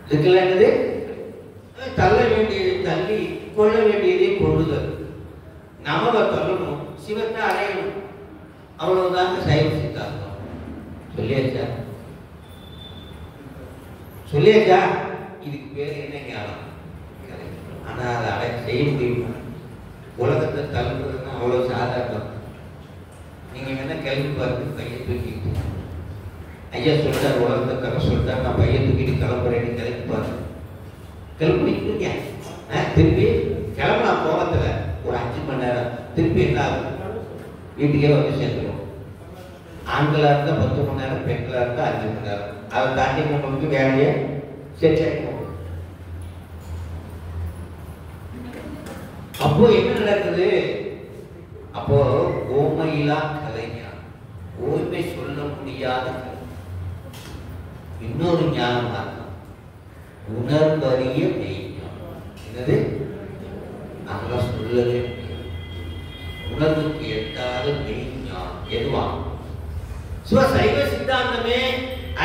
[SPEAKER 1] இதுக்கெல்லாம் என்னது? தள்ள வேண்டியதை தள்ளி, கொள்ள வேண்டியதை கொள்ளுதல். நமக சொல்லணும், சிவத்தை அடையணும், அவ்வளவுதான் சைவ சித்தாந்தம். சொல்லியாச்சா? சொல்லியாச்சா? இதுக்கு பேர் என்ன ஞானம்? கலை. ஆனா அதை செய்ய முடியுமா? உலகத்தை தள்ளுறதுன்னா அவ்வளவு சாதாரணம். நீங்க வேணா கேள்வி பார்த்து கையை தூக்கிட்டு, ஐயா சொல்றாரு உலகத்தை தர சொல்லிட்டாரு, நான் பையன் தூக்கிட்டு கிளம்புறேன்னு கிளம்பி பாரு. கிளம்பிட்டீங்க, திருப்பி கிளம்பலாம் போகத்துல ஒரு 5 மணி நேரம், திருப்பி என்ன ஆகும்? வீட்டுக்கே வந்து சேர்ந்துடும். ஆண்களா இருந்தா 10 மணி நேரம், பெண்களா இருந்தா 5 மணி நேரம். அதை தாண்டி உங்களுக்கு வேலையை சேர்த்து. அப்போ என்ன நடக்குது? அப்போ ஓமையிலா கலைஞானம், ஓய்மை சொல்ல முடியாத இன்னொரு ஞானம் தான் உணர்வறிய மெய்ஞானம். என்னது? நாங்களா சொல்லவே உணர்வுக்கு எட்டாத மெய்ஞானம். எதுவா? சைவ சித்தாந்தமே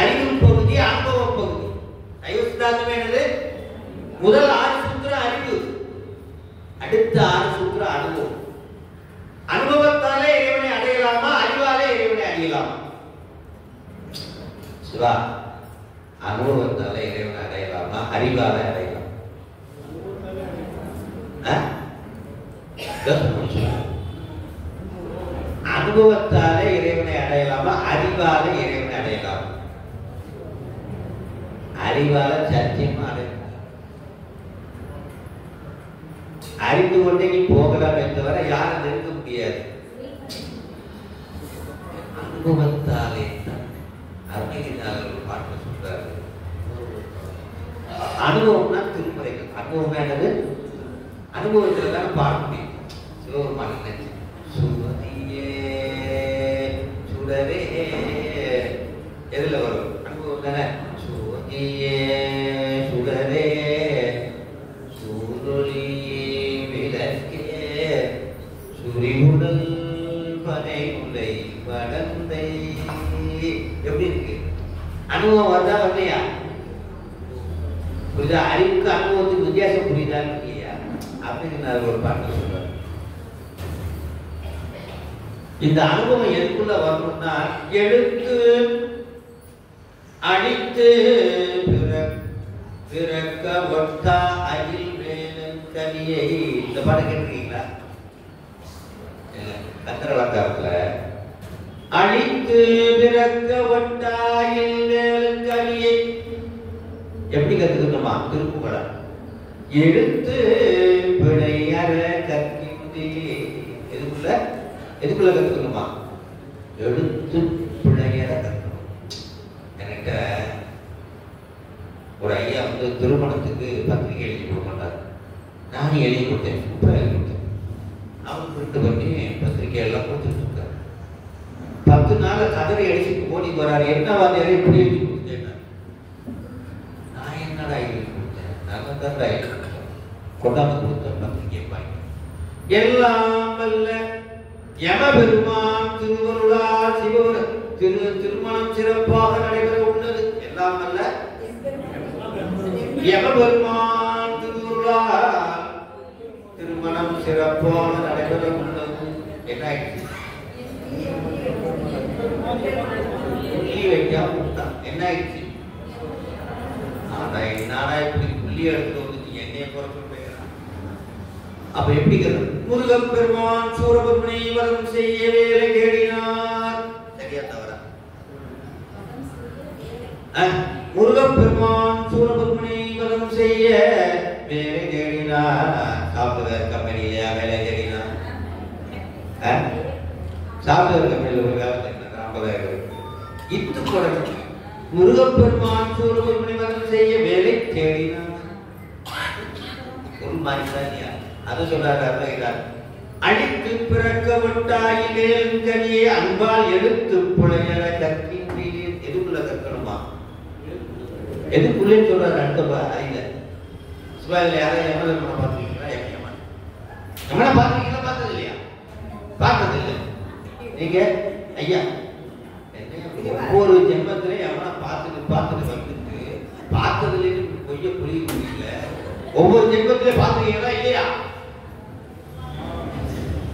[SPEAKER 1] அறிவு பகுதி, அனுபவ பகுதி. சைவ சித்தாந்தமே என்னது? முதல் 6 சூத்திரம் அறிவு, அடுத்த 6 சூத்திரம் அனுபவம். அனுபவத்தாலே இறைவனை அடையலாமா, அறிவாலே இறைவனை அடையலாமா? சிவா, அனுபவத்தால இறைவனை அடையலாமா, அறிவால அடையலாம்? அனுபவத்தால இறைவனை அடையலாமா, அறிவால இறைவனை அடையலாம்? அறிவால சத்தியமா அடையலாம். அறிந்து கொண்டே நீ போகலாம் என்றவரை யாரும் நெருங்க முடியாது. அனுபவத்தாலே அருணகிரிநாதர் பாட்டு சொல்றாரு. அனுபவம்னா திருமுறைகள். அனுபவம் என்னது? அனுபவத்துல தானே பாட முடியும். சிவபெருமான் சுமதியே சுடரே எதுல வரும்? அனுபவம் தானே. சுமதியே சுடரே சூரொளி விளக்கே சுரிவுடல் பனை முலை வளர்ந்தை. எப்படி இருக்கு? அனுபவம் வந்தா வரலையா? புரியுதா? அறிவுக்கு அனுபவத்துக்கு வித்தியாசம் புரியுதான்னு இல்லையா? அப்படின்னு நான் ஒரு பாட்டு சொல்றேன். இந்த அனுபவம் எதுக்குள்ள வரணும்னா, எடுத்து அடித்து பிறக்க ஒட்டா அயில் வேணும் கனியை. இந்த பாடம் கேட்டிருக்கீங்களா? கத்திர வட்டாரத்துல அழித்து பிறக்க ஒட்டா அயில் வேணும் கனியை எப்படி கத்துக்கணுமா? திருப்புகழம். எடுத்து பிழையற கற்கின்றே. எதுக்குள்ள கத்துக்கணுமா? எடுத்து பிழையற கற்கணும். என்கிட்ட ஒரு ஐயா வந்து திருமணத்துக்கு பத்திரிகை எழுதி கொடுக்க மாட்டார். நானும் எழுதி கொடுத்தேன். சூப்பராக எழுதி கொடுத்தேன். அவன் பிரிண்ட் பண்ணி பத்திரிகை எல்லாம் கொடுத்துட்டு இருக்காரு. 10 நாள் கதரை அடிச்சுட்டு ஓடி வராரு. என்ன வாதியாரே இப்படி எழுதி கொடுத்தேன்? நான் என்னடா எழுதி கொடுத்தேன்? நான் தான் எழுதி கொடுத்தேன். கொண்டாந்து கொடுத்தேன் பத்திரிகை பாய். எல்லாம் அல்ல யமபெருமான் திருவருளால் திருமணம் சிறப்பாக நடைபெற உள்ளது. எல்லாம் அல்ல யமபெருமான் திருவருளால் திருமணம் சிறப்பாக நடைபெற உள்ளது. என்ன ஆயிடுச்சு? புள்ளி வைக்காம என்ன ஆயிடுச்சு? என்னடா இப்படி புள்ளி எடுத்து வந்து என்னைய குறைச்சு போயிடறான். அப்ப எப்படி முருகப்பெருமான் சூரபத்மனை வதம் செய்ய வேலை தேடினார். சரியா தவறா? முருகப்பெருமான் சூரபத்மனை வதம் செய்ய வேலை தேடினார். சாப்ட்வேர் கம்பெனியில வேலை தேடினார். சாப்ட்வேர் கம்பெனியில ஒரு வேலை தேடினார். 50,000. இத்து தொடர்ந்து முருகப்பெருமான் சூரபத்மனை வதம் செய்ய வேலை தேடினார். ஒரு மாதிரி அதை சொல்றாரு. அழித்து பிறக்க விட்டாயிலேன் கனியை அன்பால் எடுத்து புழையற கற்கின்றீர். எதுக்குள்ள கற்கணுமா? எதுக்குள்ளே சொல்றாரு? அடுத்த அறில சிவாயில யாராவது யமதர்மனை பார்த்துருக்கீங்களா? யமனை பார்த்துருக்கீங்களா? பார்த்தது இல்லையா? பார்த்தது இல்லை. நீங்க ஐயா ஒவ்வொரு ஜென்மத்திலே யமனை பார்த்துட்டு வந்துட்டு பார்த்ததுல பொய்ய புரிய முடியல. ஒவ்வொரு ஜென்மத்திலே பார்த்துருக்கீங்களா? இல்லையா?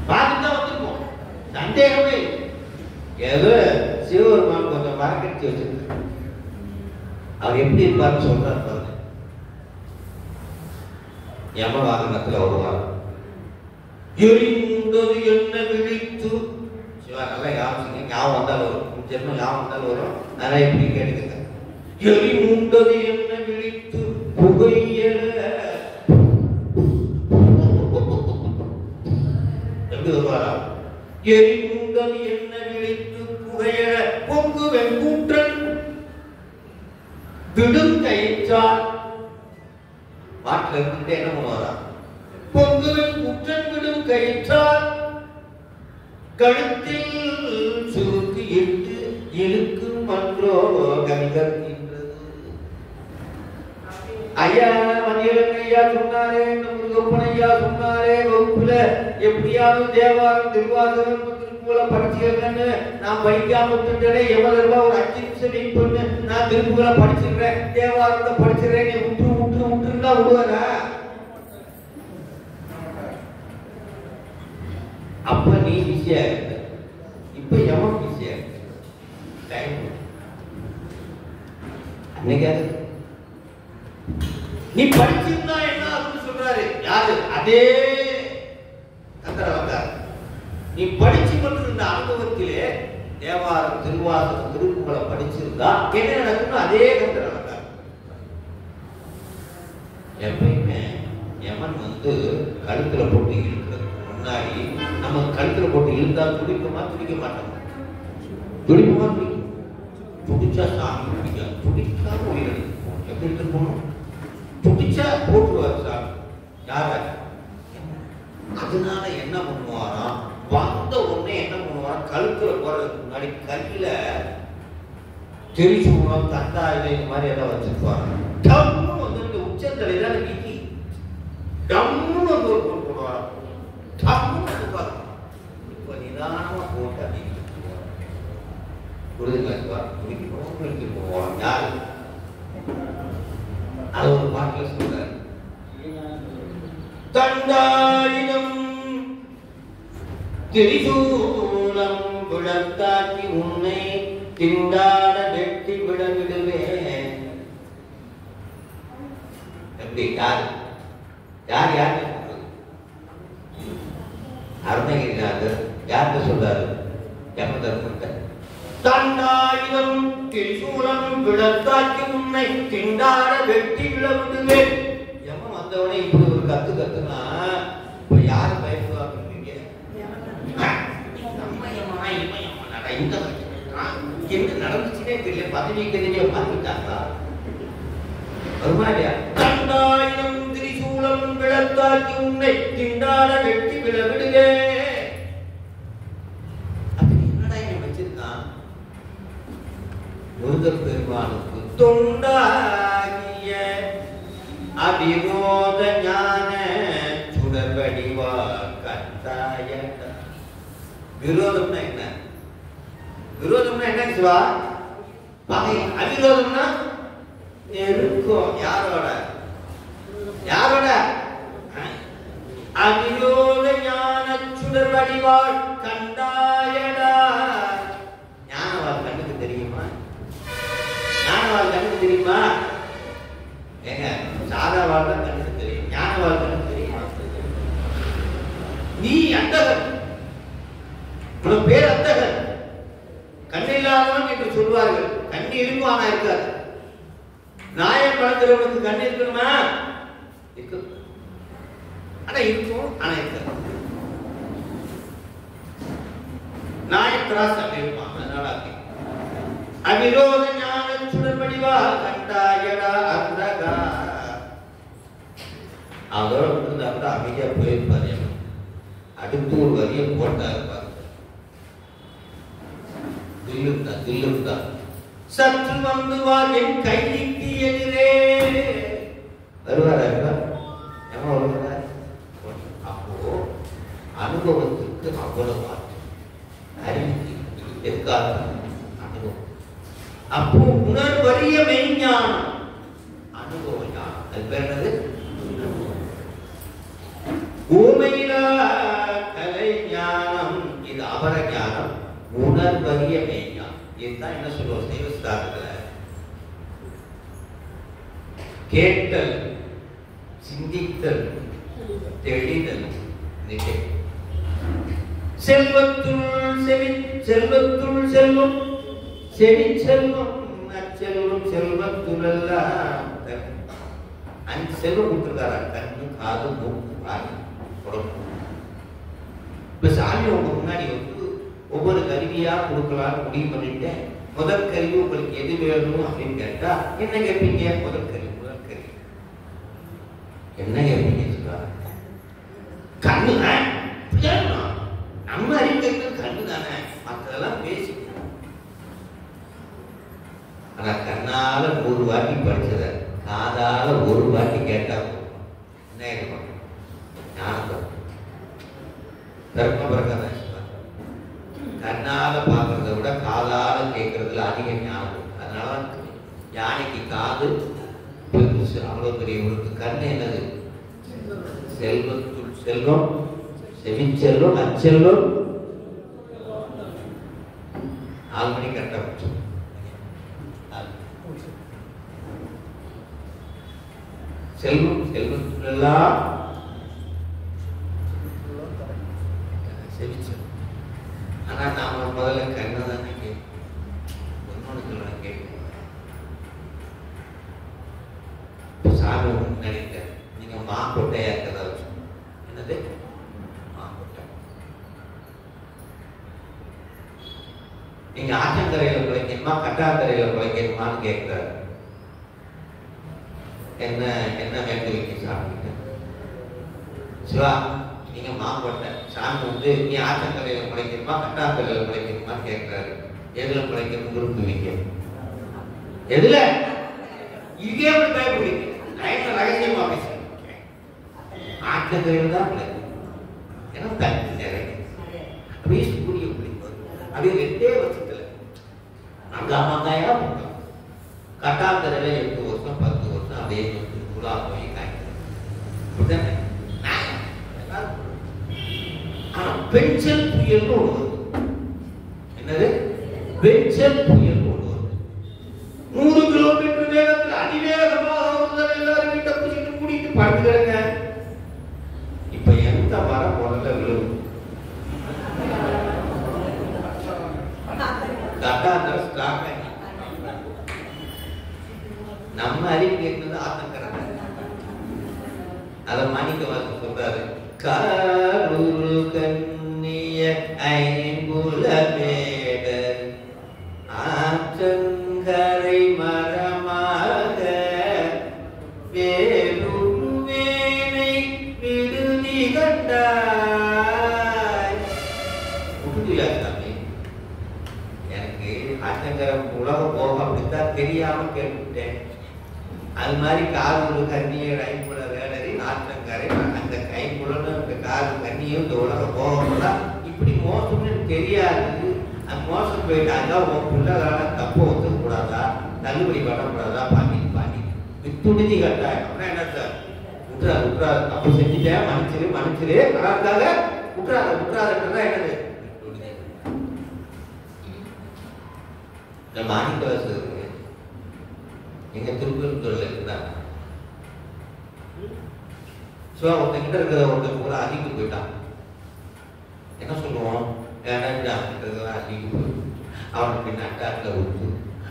[SPEAKER 1] பார்த்துதான் வந்திருப்போம். சந்தேகமே ஏதோ சிவபெருமான் கொஞ்சம் மறக்கடிச்சு வச்சிருக்கு. அவர் எப்படி இருப்பார்னு சொல்றாரு பாருங்க. யம வாகனத்துல வருவார். எரிந்தது என்ன விழித்து. சிவா நல்லா ஞாபகம் வந்தாலும் வரும். ஜென்மம் ஞாபகம் வந்தாலும் வரும். நல்லா எப்படி கேட்டுக்க. எரிமுண்டது என்ன விழித்து புகையல. எப்படி வருவாரா? எரிமுண்டது என்ன விழித்து புகையல பொங்கு வெங்கூற்றன் விடும் கயிற்றால். வாட்டில் இருந்துட்டு என்ன பண்ணுவாரா? பொங்குவன் குற்றன் விடும் கயிற்றால் கழுத்தில் சுருக்கி இட்டு இழுக்கும் அன்றோ கவிகற்கின்றது. ஐயா மணியலன் ஐயா சொன்னாரே, முருகப்பன் ஐயா சொன்னாரே, வகுப்புல எப்படியாவது தேவாரம் திருவாசகம் திருப்புகளை படிச்சுக்கன்னு நான் படிக்காம விட்டுட்டேனே. எவ்வளவு ஒரு 5 நிமிஷம் வெயிட் பண்ணு, நான் திருப்புகளை படிச்சிடுறேன், தேவாரத்தை படிச்சிடுறேன், நீ விட்டுருந்தா விடுவாரா? அப்ப நீ பிஸியா இருக்க. இப்ப எவன் பிஸியா இருக்க? இன்னைக்கு நீ படிச்சிருந்தா என்ன ஆகும்னு சொல்றாரு யாரு? அதே கந்தர வந்தார். நீ படிச்சு கொண்டிருந்த அனுபவத்திலே தேவாரம், திருவாசகம், திருக்குறளை படிச்சிருந்தா என்ன நடக்கும்னு அதே கந்தர வந்தார். எப்பயுமே யமன் கழுத்துல போட்டு இழுக்கிறதுக்கு முன்னாடி நம்ம கழுத்துல போட்டு இழுத்தா துடிக்குமா துடிக்க மாட்டோம்? துடிக்குமா துடிக்கும்? துடிச்சா சாமி துடிக்காது, துடிச்சா உயிரிழந்து எப்படி எடுத்துட்டு போகணும்? துடிச்சா போட்டுருவார் சாமி. யார? அதனால என்ன பண்ணுவாராம், வந்த உடனே என்ன பண்ணுவாராம், கழுத்துல போறதுக்கு முன்னாடி கையில தெரிசூலம், தண்டாயுதம் இந்த மாதிரி எல்லாம் வச்சிருப்பாங்க. டம்னு உச்சந்தலையில நீக்கி டம்னு ஒரு போட்டு போடுவாராம். டம்னு இருப்பாரு. இப்ப நிதானமா போட்டு அப்படி குருதுங்களா துடிக்க போவாங்க. யாரு? அது ஒரு பாட்டுல சொல்றாரு. தண்டாயுதம் திரிசூலம் விளக்காக்கி உன்னை திண்டாட வெட்டி விடவிடுவேன். எப்படி? யார் யார் யார் அருணகிரிநாதர் யார்கிட்ட சொல்றாரு? யமதர்மன்ட்ட. தண்டாயுதம் திரிசூலம் விளக்காக்கி உன்னை திண்டாட வெட்டி விடவிடுவேன். யமன் வந்தவனே இப்படி ஒரு கத்து கத்துனா இப்ப யாரு பயப்படுவாங்க? என்ன நடந்துச்சுன்னே தெரியல. பதவி கதிரியை மாத்திட்டாங்களா? வருமா இல்லையா? தண்டாயுதம் திரிசூலம் விளக்காக்கி உன்னை திண்டாட வெட்டி விடவிடுவே. அப்படி என்னடா இவன் வச்சிருக்கான்? முருகப் பெருமானுக்கு தொண்டாகிய அபிரோத ஞான சுடர்வடிவா கட்டாய. விரோதம்னா என்ன? விரோதம்னா என்ன சிவா? பகை. அவிரோதம்னா நெருக்கம். யாரோட? யாரோட? அவிரோத ஞான சுடர்வடிவாள் கண்டாயடா. ஞானவாள் கண்ணுக்கு தெரியுமா? ஞானவாள் கண்ணுக்கு தெரியுமா? ஏங்க சாதா வாழ் தான் கண்ணுக்கு தெரியும், ஞானவாள் கண்ணுக்கு தெரியுமா? நீ அந்தகன், உனக்கு பேர் அந்தகன், கண்ணில்லாதவன் என்று சொல்வார்கள். கண்ணி இருக்கும் ஆனா இருக்காது. நாயம் வளர்க்கிறவனுக்கு கண்ணு இருக்கணுமா? இருக்கு. ஆனா இருக்கும் ஆனா இருக்காது. நாயம் கிராஸ் அப்படி இருப்பான். அதனால அவிரோத ஞான சுடர்வடிவா கண்டாயடா அந்தகா. அதோட விட்டுருந்தா கூட அமைதியா போயிருப்பாரு. அடுத்து ஒரு வரியை போட்டா இருப்பாரு. தில்லுந்தா சற்று வந்துவார் என் கையிட்டு எதிரே வருவாரா? அப்போ அனுபவத்துக்கு அவ்வளவு அறிவு எதுக்காக? அனுபவம். அப்போ உணர்வறிய மெய்ஞானம் அனுபவ ஞானம். அது பேர் என்னது? ஊமையிலா கலை ஞானம். இது அபர ஞானம். உணர்வறிய மெய்ஞானம். இதுதான் என்ன சொல்லுவோம் சைவ சித்தாந்தத்துல? கேட்டல், சிந்தித்தல், தெளிதல், நிலை. செல்வத்துள் செல்வத்துள் செல்வம், செவி செல்வம், நற்செல்வம், செல்வத்துளெல்லாம். அஞ்சு செல்வம் கொடுத்துருக்காரா? கண்ணு, காது, மூக்கு, வாய், உடம்பு. இப்ப சாமி உங்க முன்னாடி ஒவ்வொரு கருவியா கொடுக்கலாம்னு முடிவு பண்ணிட்டேன். முதல் கருவி உங்களுக்கு எது வேணும் அப்படின்னு கேட்டா என்ன கேட்பீங்க? முதல் கருவி என்ன கேட்பீங்க? கண்ணு தான். நம்ம அறிஞருக்கு கண்ணு தானே, மற்றதெல்லாம் பேசிக்கணும். ஆனா கண்ணால 100 வாட்டி படிச்சத காதால 1 வாட்டி கேட்டா என்ன இருக்கும்? ஞானம். தர்ம பிரகாரம் கண்ணால பார்க்கறத விட காதால கேட்கறதுல அதிக ஞானம். அதனால யானைக்கு காது பெருசு, அவ்வளவு பெரியவங்களுக்கு கண்ணு என்னது? செல்வத்துள் செல்வம், செவிச்செல்வம், அச்செல்வம். 4 மணி கரெக்டா செல்வம் செல்வத்துள்ளெல்லாம் செவிச்சு. ஆனா நாம முதல்ல கண்ணை தானே கேட்போம். ஒன்னொன்னு சொல்ல கேட்போம். சாமி ஒன்று நினைக்கிறேன், நீங்க மாங்கொட்டையா இருக்கதா வச்சு. என்னது மாங்கொட்டை? நீங்க ஆற்றங்கரையில குழைக்கணுமா கட்டாந்தரையில குழைக்கணுமான்னு கேட்கிறாரு. என்ன என்ன வேண்டுவீங்க சாமி? சிவா நீங்க மாங்கொட்டை, சாமி வந்து நீ ஆற்றங்கரையில குழைக்கணுமா கட்டாந்தரையில குழைக்கணுமான்னு கேட்கிறாரு. எதுல குழைக்கணும் விரும்புவீங்க? எதுல? இதுக்கே எப்படி பயப்படுவீங்க? ரகசியமா பேசுறேன். ஆற்றங்கரையில் தான் குழைக்கணும். ஏன்னா தண்ணி நிறைய அப்படியே சூரிய குளிப்பது அப்படியே 2 வருஷத்துல அங்காமங்காயா போட்டோம். கட்டாந்தரையில 8 வருஷம் 10 வருஷம் அப்படியே நூலா போய் காய்க்கும். ஆனா பென்சல் புயல் ஒன்று வருது. என்னது? பென்சல் புயல் ஒன்று வருது. 100 கிலோமீட்டர் வேகத்தில் அதிவேகமாக வருது. எல்லாரும் வீட்டை பிடிச்சிட்டு கூட்டிட்டு படுத்துக்கிறேங்க. இப்ப எந்த மரம் முதல்ல விழுவும்? நம்ம அறிவு என்பது ஆத்தங்கரை. அதை மாணிக்கவாசகர் சொல்றாரு, காரூரு கண்ணிய ஐம்புல மேடர் ஆற்றங்கரை மரமாக வேலுவேனை விடுதி கண்டாய். புரியுதா சாமி? எனக்கு ஆற்றங்கரை உலக போக அப்படித்தான் தெரியாம கேட்டுட்டேன். அது மாதிரி காரூரு கண்ணியர் ஐம்புல வேடரின் ஆற்றங்கரை அந்த கைம்புலன்னு அந்த காரு கண்ணியும் இந்த உலக போகக்கூடா இப்படி மோசம்னு தெரியாது. அந்த மோசம் போயிட்டாங்க. உன் பிள்ளைகளால தப்பு ஒத்துக்க கூடாதா, தள்ளுபடி பண்ணக்கூடாதா? பாண்டி வித்துடுதி கட்டாயம். அப்படின்னா என்ன சார்? விட்டுறாரு விட்டுறாரு, தப்பு செஞ்சுட்டேன், மன்னிச்சிரு மன்னிச்சிரு, அதற்காக விட்டுறாரு விட்டுறாருன்றதான் என்னது? இந்த மாணிக்கவாசகர் எங்க திருப்பூர் இருந்தாங்க. ஒருத்தங்கிட்ட இருக்கிறத ஒருத்தர் கூட அதிகி போயிட்டான். என்ன சொல்லுவோம்? வேணாம் அதிகி போய் அவனுக்கு நட்டாட்டில் விட்டு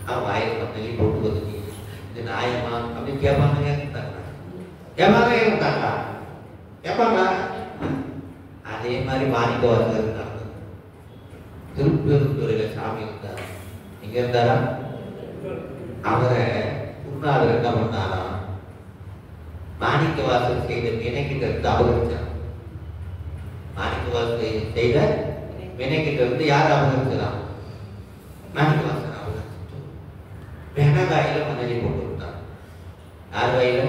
[SPEAKER 1] அவன் வாயில் பத்தலி போட்டு வந்து இது நியாயமா அப்படின்னு கேட்பாங்க. கேட்பாங்க. அதே மாதிரி மாணிக்கவாசகர் நடந்தது. திருப்பெருந்துறையில சாமி இருந்தார். எங்க இருந்தாரா? அவரை குருநாதர் என்ன பண்ணாரா? மாணிக்கவாசகர் செய்த வினைக்கிட்ட இருந்து அபகரிச்சார். மாணிக்கவாசகர் செய்த வினைக்கிட்ட இருந்து யார் அபகரிச்சார்? மாணிக்கவாசகர் அபகரிச்சு வென வாயில மணலி போட்டு விட்டார். யார் வாயில?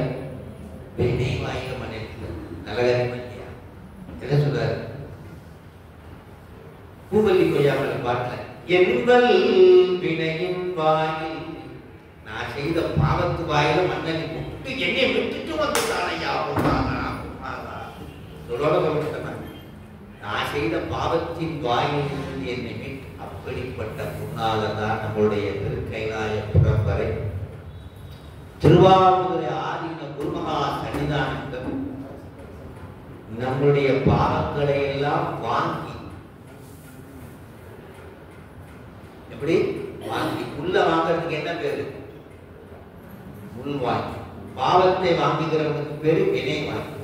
[SPEAKER 1] வெனை வாயில மணலி. நல்லகாரி பண்ணியா? என்ன சொல்றாரு? பூவல்லி கொய்யாமல் பாட்டுல என்பல் வினையின் வாயில் நான் செய்த பாவத்து வாயில மண்ணலி போட்டு என்னை விட்டுட்டு வந்துட்டானையா. நான் செய்த பாவத்தின் வாயிலிருந்து என்னை மீட்டு அப்படிப்பட்ட முன்னால்தான் நம்மளுடைய திருக்கைலாய புறம்பரை திருவாரூரை ஆதீன குருமகா சன்னிதானத்தில் நம்மளுடைய பாவங்களை எல்லாம் வாங்கி, எப்படி வாங்கி உள்ள வாங்கிறதுக்கு என்ன பேரு? உள் வாங்கி. பாவத்தை வாங்குகிறவனுக்கு பேரு வினை வாங்கி.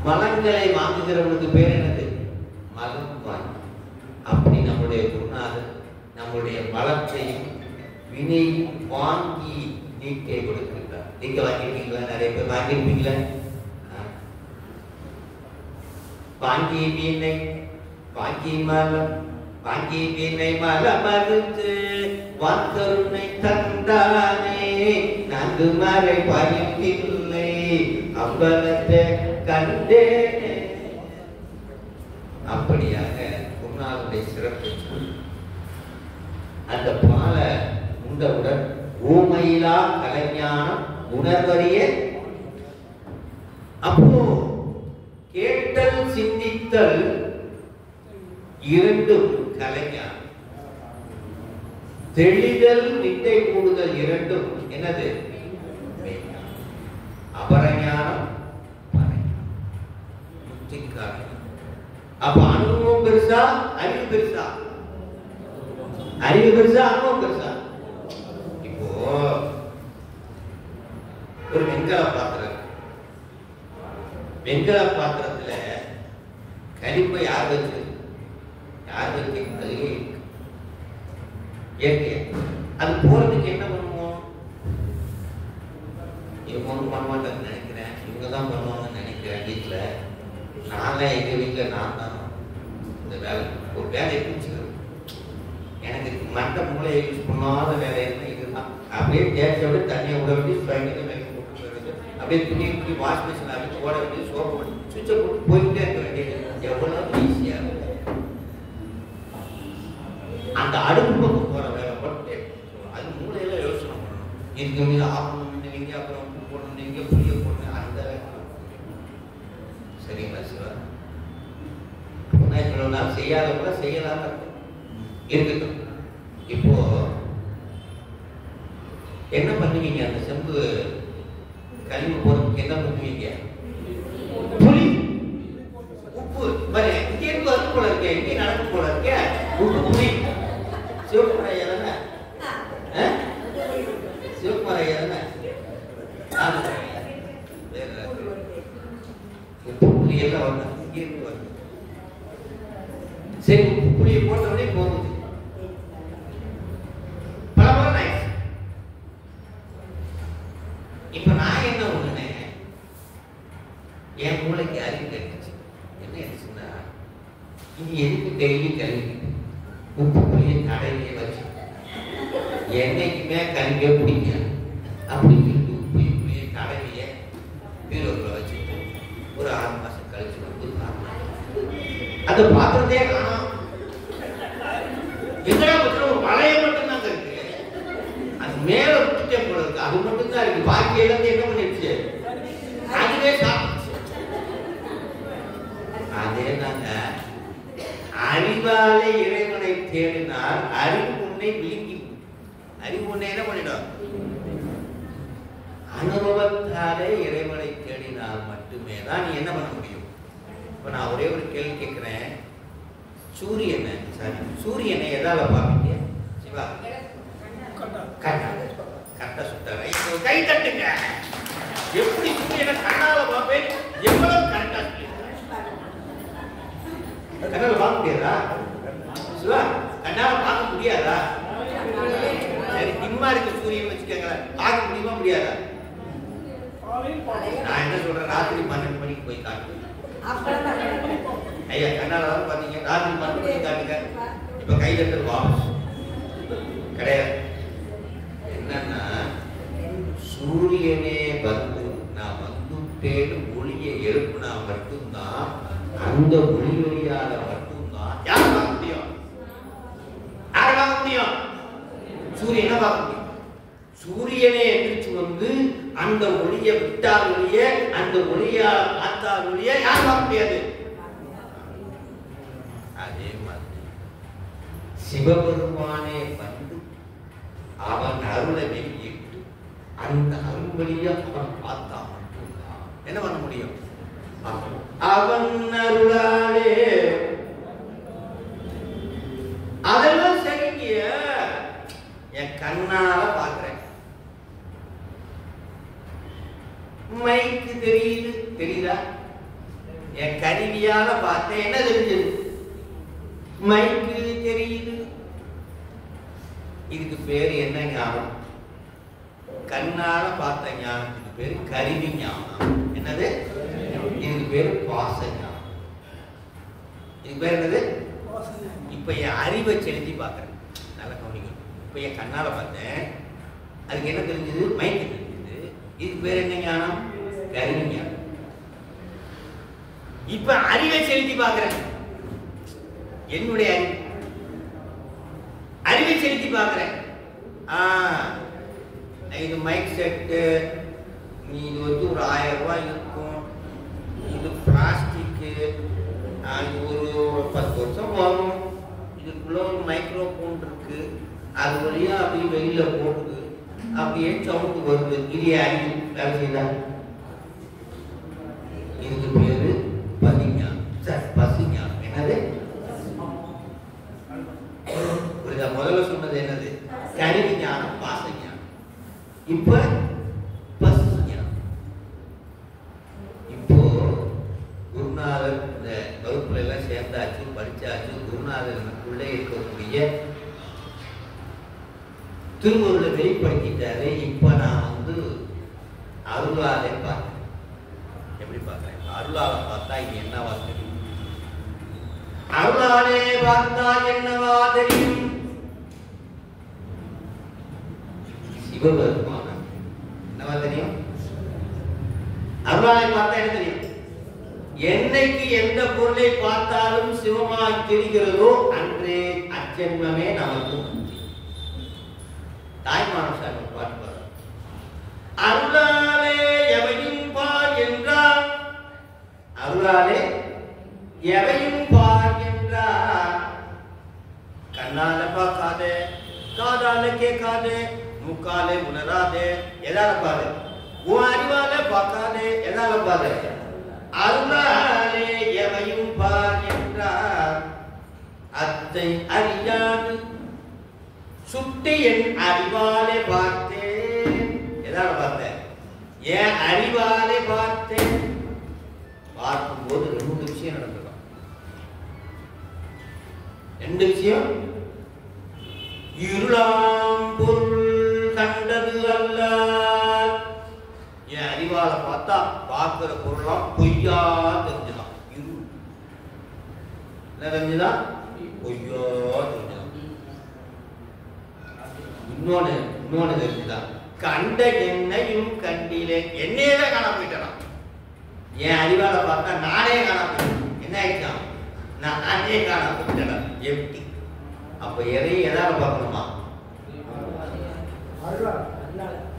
[SPEAKER 1] மலங்களை வாங்குகிறவனுக்கு பேர் என்னது? மலம் வாங்கி. அப்படி நம்முடைய குருநாதர் நம்முடைய மலத்தையும் வினையும் வாங்கி நீக்க கொடுக்கின்றார். நீங்க வாங்கிருக்கீங்களா? நிறைய பேர் வாங்கிருப்பீங்களா? வாங்கி வினை வாங்கி மலம் வாங்கி வினை மலம் மறுத்து வாக்கருணை தந்தானே நன்கு மறை பயத்தில்லை அம்பலத்தை கண்டேனே. அப்படியாக குருநாதருடைய சிறப்பு. அந்த பாலை உண்டவுடன் ஊமையிலா கலைஞானம் உணர்வறிய. அப்போ கேட்டல் சிந்தித்தல் இரண்டும் கலைஞானம், தெளிதல் நிட்டை கூடுதல் இரண்டும் என்னது? பரஞானம் முக்திக்கான. அப்ப அனுபவம் பெருசா அறிவு பெருசா? அறிவு பெருசா அனுபவம் பெருசா? இப்போ ஒரு வெண்கல பாத்திரத்துல கரிப்பை யார் வச்சு இயற்கை. அது போறதுக்கு என்ன பண்ணுவோம்? இவங்க ஒன்றும் பண்ண மாட்டாங்கன்னு நினைக்கிறேன், இவங்க தான் பண்ணுவாங்கன்னு நினைக்கிறேன். வீட்டுல நான் எங்க வீட்டுல நான் தான் இந்த வேலை ஒரு வேலையை பிடிச்சிக்கிறேன். எனக்கு மற்ற மூளையை யூஸ் பண்ணாத வேலை என்ன இதுதான். அப்படியே தேய்ச்சோட தண்ணியை விட வேண்டிய ஸ்பைனுக்கு மேலே போட்டு போயிடுது. அப்படியே துணி வாஷ் மிஷின் அப்படி போட வேண்டிய சோப்பு பண்ணி சுவிட்சை போட்டு போயிட்டே இருக்க வேண்டியது. எவ்வளவு ஈஸியா இருக்கு. அந்த அடுப்பு பக்கம் போற வேலை போட்டு அது மூளையில யோசனை பண்ணணும். இதுக்கு மீது ஆகணும் நீங்க, அப்புறம் உப்பு போடணும் நீங்க, புளிய போடணும், அந்த சரிங்களா சார்? இவ்வளவு நாள் செய்யாத கூட செய்யலாம் இருக்கட்டும். இப்போ என்ன பண்ணுவீங்க? அந்த செம்பு கழிவு போறதுக்கு என்ன பண்ணுவீங்க? புளி உப்பு இங்கே இருந்து வரும் போல இருக்கே, இங்கே நடக்கும் போல இருக்கே. உப்பு புளி சிவகுமார் ஐயா தானே? சிவகுமார் ஐயா தானே? உப்பு புளி எல்லாம் வரணும், இங்கே இருந்து வரணும். சரி, உப்பு புளியை போட்ட உடனே போகுது. இப்ப நான் என்ன ஒண்ணுனேன், என் மூளைக்கு அறிவு கிடைச்சு என்ன ஆச்சுன்னா, இது எதுக்கு டெய்லி கல்வி உப்பு புளியை கடையிலே வச்சு என்னைக்குமே கல்வியே பிடிக்கும் அப்படின்னு சொல்லிட்டு உப்பு புளியை கடையிலேயே பீரோக்குள்ள வச்சுட்டு ஒரு 6 மாசம் கழிச்சு வந்து அந்த பாத்திரத்தையே காணும். எங்கடா பத்திரம் ஒரு வளைய மட்டும்தான் இருக்கு, அது மேல விட்டுட்டே போல இருக்கு, அது மட்டும் தான் இருக்கு. பாக்கி எல்லாத்தையும் என்ன பண்ணிடுச்சு? அதுவே சாப்பிடுச்சு. அதே தாங்க அறிவாலே இறைவனை தேடினால் அறிவு உன்னை விழுங்கி, அறிவு உன்னை என்ன பண்ணிடும்? அனுபவத்தாலே இறைவனை தேடினால் மட்டுமே தான் நீ என்ன பண்ண முடியும். இப்ப நான் ஒரே ஒரு கேள்வி கேட்கிறேன். சூரியனை எதால பார்ப்பீங்க? சிவா கரெக்டா சுட்டாரு. கை தட்டுங்க. எப்படி சூரியனை கண்ணால பார்ப்பேன்? எவ்வளவு கரெக்டா கண்ணால பார்க்க முடியாதா? சிவா கண்ணால பார்க்க முடியாதா? சரி, திம்மா இருக்கு சூரியன் வச்சுக்கோங்களேன், பார்க்க முடியுமா முடியாதா? நான் என்ன சொல்றேன், ராத்திரி 12 மணிக்கு போய் காட்டுங்க ஐயா. கண்ணால தான் பாத்தீங்க, ராத்திரி 12 மணிக்கு காட்டுங்க. இப்ப கை தட்டல் வாபஸ் கிடையாது. என்னன்னா சூரியனே வந்து நான் வந்துட்டேன்னு ஒளியை எழுப்புனா மட்டும்தான், அந்த ஒளி வழியால மட்டும்தான் யார் பார்க்க முடியும்? யாரை பார்க்க முடியும்? சூரியனை பார்க்க முடியும். சூரியனே எந்திரிச்சு வந்து அந்த ஒளியை விட்டால் ஒளிய, அந்த ஒளியால பார்த்தால் ஒளிய யார் பார்க்க முடியாது. அதே மாதிரி சிவபெருமானே வந்து அவன் அருளை வெளியிட்டு அந்த அருள் வழியா அவன் பார்த்தா மட்டும்தான் என்ன பண்ண முடியும். அவன் அருளாலே அதெல்லாம் சரிங்க. என் கண்ணால பாக்குறேன், மைக்கு தெரியுது, தெரியுதா? என் கருவியால பார்த்தேன், என்ன தெரிஞ்சது? மைக்கு தெரியுது. இதுக்கு பேரு என்ன ஞானம்? கண்ணால பார்த்த ஞானத்துக்கு பேரு கருவி ஞானம். என்னது? இதுக்கு பேரு பாச ஞானம். இதுக்கு பேர் என்னது? இப்ப என் அறிவை செலுத்தி பார்க்கறேன். நல்லா கவனிக்கணும். இப்ப என் கண்ணால பார்த்தேன், அதுக்கு என்ன தெரிஞ்சது? மைக்கு தெரிஞ்சது. இதுக்கு பேர் என்ன ஞானம்? கருவி ஞானம். இப்ப அறிவை செலுத்தி பார்க்கிறேன், என்னுடைய அறிவை செலுத்தி பார்க்கிறேன். இது மைக் செட்டு, இது வந்து ஒரு 1000 ரூபாய் இருக்கும், இது பிளாஸ்டிக்கு, இது ஒரு 10 வருஷம் வரும், இதுக்குள்ள ஒரு மைக்ரோஃபோன் இருக்கு, அது வழியா அப்படியே வெளியில போகுது, அப்படியே சவுண்ட் வருது. இது அறிவு வேலை செய்தா? என்னது? கருவி ஞானம், பாச ஞானம். இப்ப பசு ஞானம். இப்போ குருநாதர் இந்த வகுப்புல எல்லாம் சேர்ந்தாச்சு, படிச்சாச்சு. குருநாதருக்குள்ளே இருக்கக்கூடிய திருவருளை வெளிப்படுத்திட்டாரு. இப்ப நான் அருளாலே பார்க்கிறேன். எப்படி பார்க்கிறேன்? அருளால பார்த்தா இங்க என்னவா தெரியும்? அருளாலே பார்த்தா என்னவா தெரியும்? சிவபெருமான என்னவா தெரியும்? அருளாலே பார்த்தா என்ன தெரியும்? என்னைக்கு எந்த பொருளை பார்த்தாலும் சிவமாய் தெரிகிறதோ அன்றே அச்சென்மமே நமக்கு முக்தி. தாய்மான சாமி பாட்டு பாரு. அருளாலே எவையும் பார் என்றார், அருளாலே எவையும் பார் என்றார். கண்ணால பார்க்காதே, காதால கேட்காதே, மூக்காலே உணராதே. எதால பாரு? உன் அறிவால பார்க்காதே. எதால பாரு? அருளாலே எவையும் பார் என்றார். அத்தை அறியாது சுட்டி என் அறிவாலே பார்த்தேன். எதால பார்த்தேன்? என் அறிவாலே பார்த்தேன். பார்க்கும்போது ரெண்டு விஷயம் நடக்கலாம். ரெண்டு விஷயம். இருளாம் பொருள் கண்டது அல்ல. என் அறிவால பார்த்தா பார்க்கிற பொருளாம் பொய்யா தெரிஞ்சுதான். இருள் என்ன தெரிஞ்சுதான்? பொய்யா தெரிஞ்சுதான். இன்னொன்னு தெரிஞ்சுதான். கண்ட என்னையும் கண்டிலே. என்னையவே காண போயிட்டான். என் அறிவால பார்த்தா நானே காண போயிட்டேன். என்ன ஆயிடுச்சான்? நானே காண போயிட்டேன். எப்படி? அப்ப எதையும் எதால பார்க்கணுமா?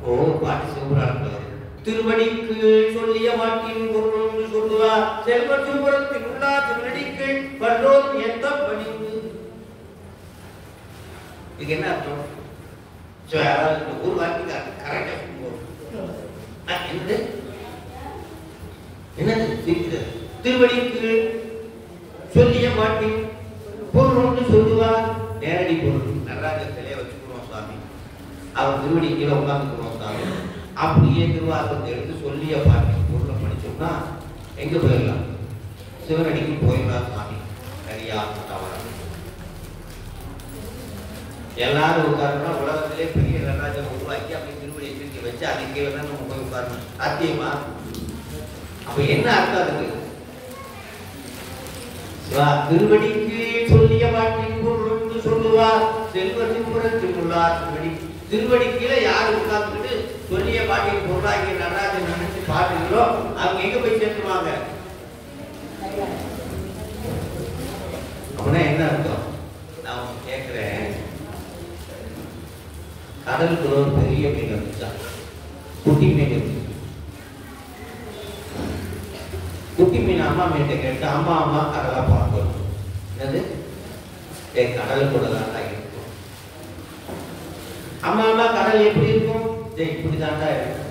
[SPEAKER 1] ஓ, பாட்டு சிவபுராணத்துல திருவடிக்கு சொல்லிய வாக்கின் பொருள் சொல்லுவார். செல்வ திருபுரத்தில் உள்ளா திருவடிக்கு பல்லோரும் எந்த பணிந்து. இதுக்கு என்ன அர்த்தம்? ஒரு வார்த்தை கரெக்டா என்னது? என்னது? திருவடிக்கு சொல்லிய வாக்கின் பொருள் சொல்லுவார். நேரடி பொருள். நடராஜர் சிலையை வச்சுக்கிறோம் சாமி, அவர் திருவடி கீழே உட்காந்துக்கிறோம் சாமி. அப்படியே திருவாசகத்தை எடுத்து சொல்லிய பாட்டி பொருளை படிச்சோம்னா எங்க போயிடலாம்? சிவனடிக்கு போயிடலாம் சாமி. சரியா தவறா? எல்லாரும் உட்காரணும்னா உலகத்திலே பெரிய நடராஜனை உருவாக்கி அப்படி திருவடியை தூக்கி வச்சு அது கீழே தான் நம்ம போய் உட்காரணும். சாத்தியமா? அப்ப என்ன அர்த்தம் அதுக்கு? திருவடிக்கு சொல்லிய பாட்டின் பொருள் சொல்லுவார். செல்வத்தின் புறத்தில் உள்ளார். திருவடி கீழே யாரு உட்கார்ந்துட்டு சொல்லிய பாட்டின் பொருளாகிய நடராஜன் நினைச்சு பாட்டுங்களோ அவங்க எங்க போய் சேர்த்துவாங்க? அப்படின்னா என்ன அர்த்தம்? நான் கேட்கிறேன். கடலுக்குள்ள ஒரு பெரிய மீன் இருந்துச்சா? குட்டி மீன் இருந்துச்சு. குட்டி மீன் அம்மா மீன்கிட்ட கேட்டு, அம்மா அம்மா கடலா பார்க்கணும். என்னது? கடலுக்குள்ள தான் இருக்கும். அம்மா அம்மா கடல் எப்படி இருக்கும்? இப்படிதான்டா இருக்கும்.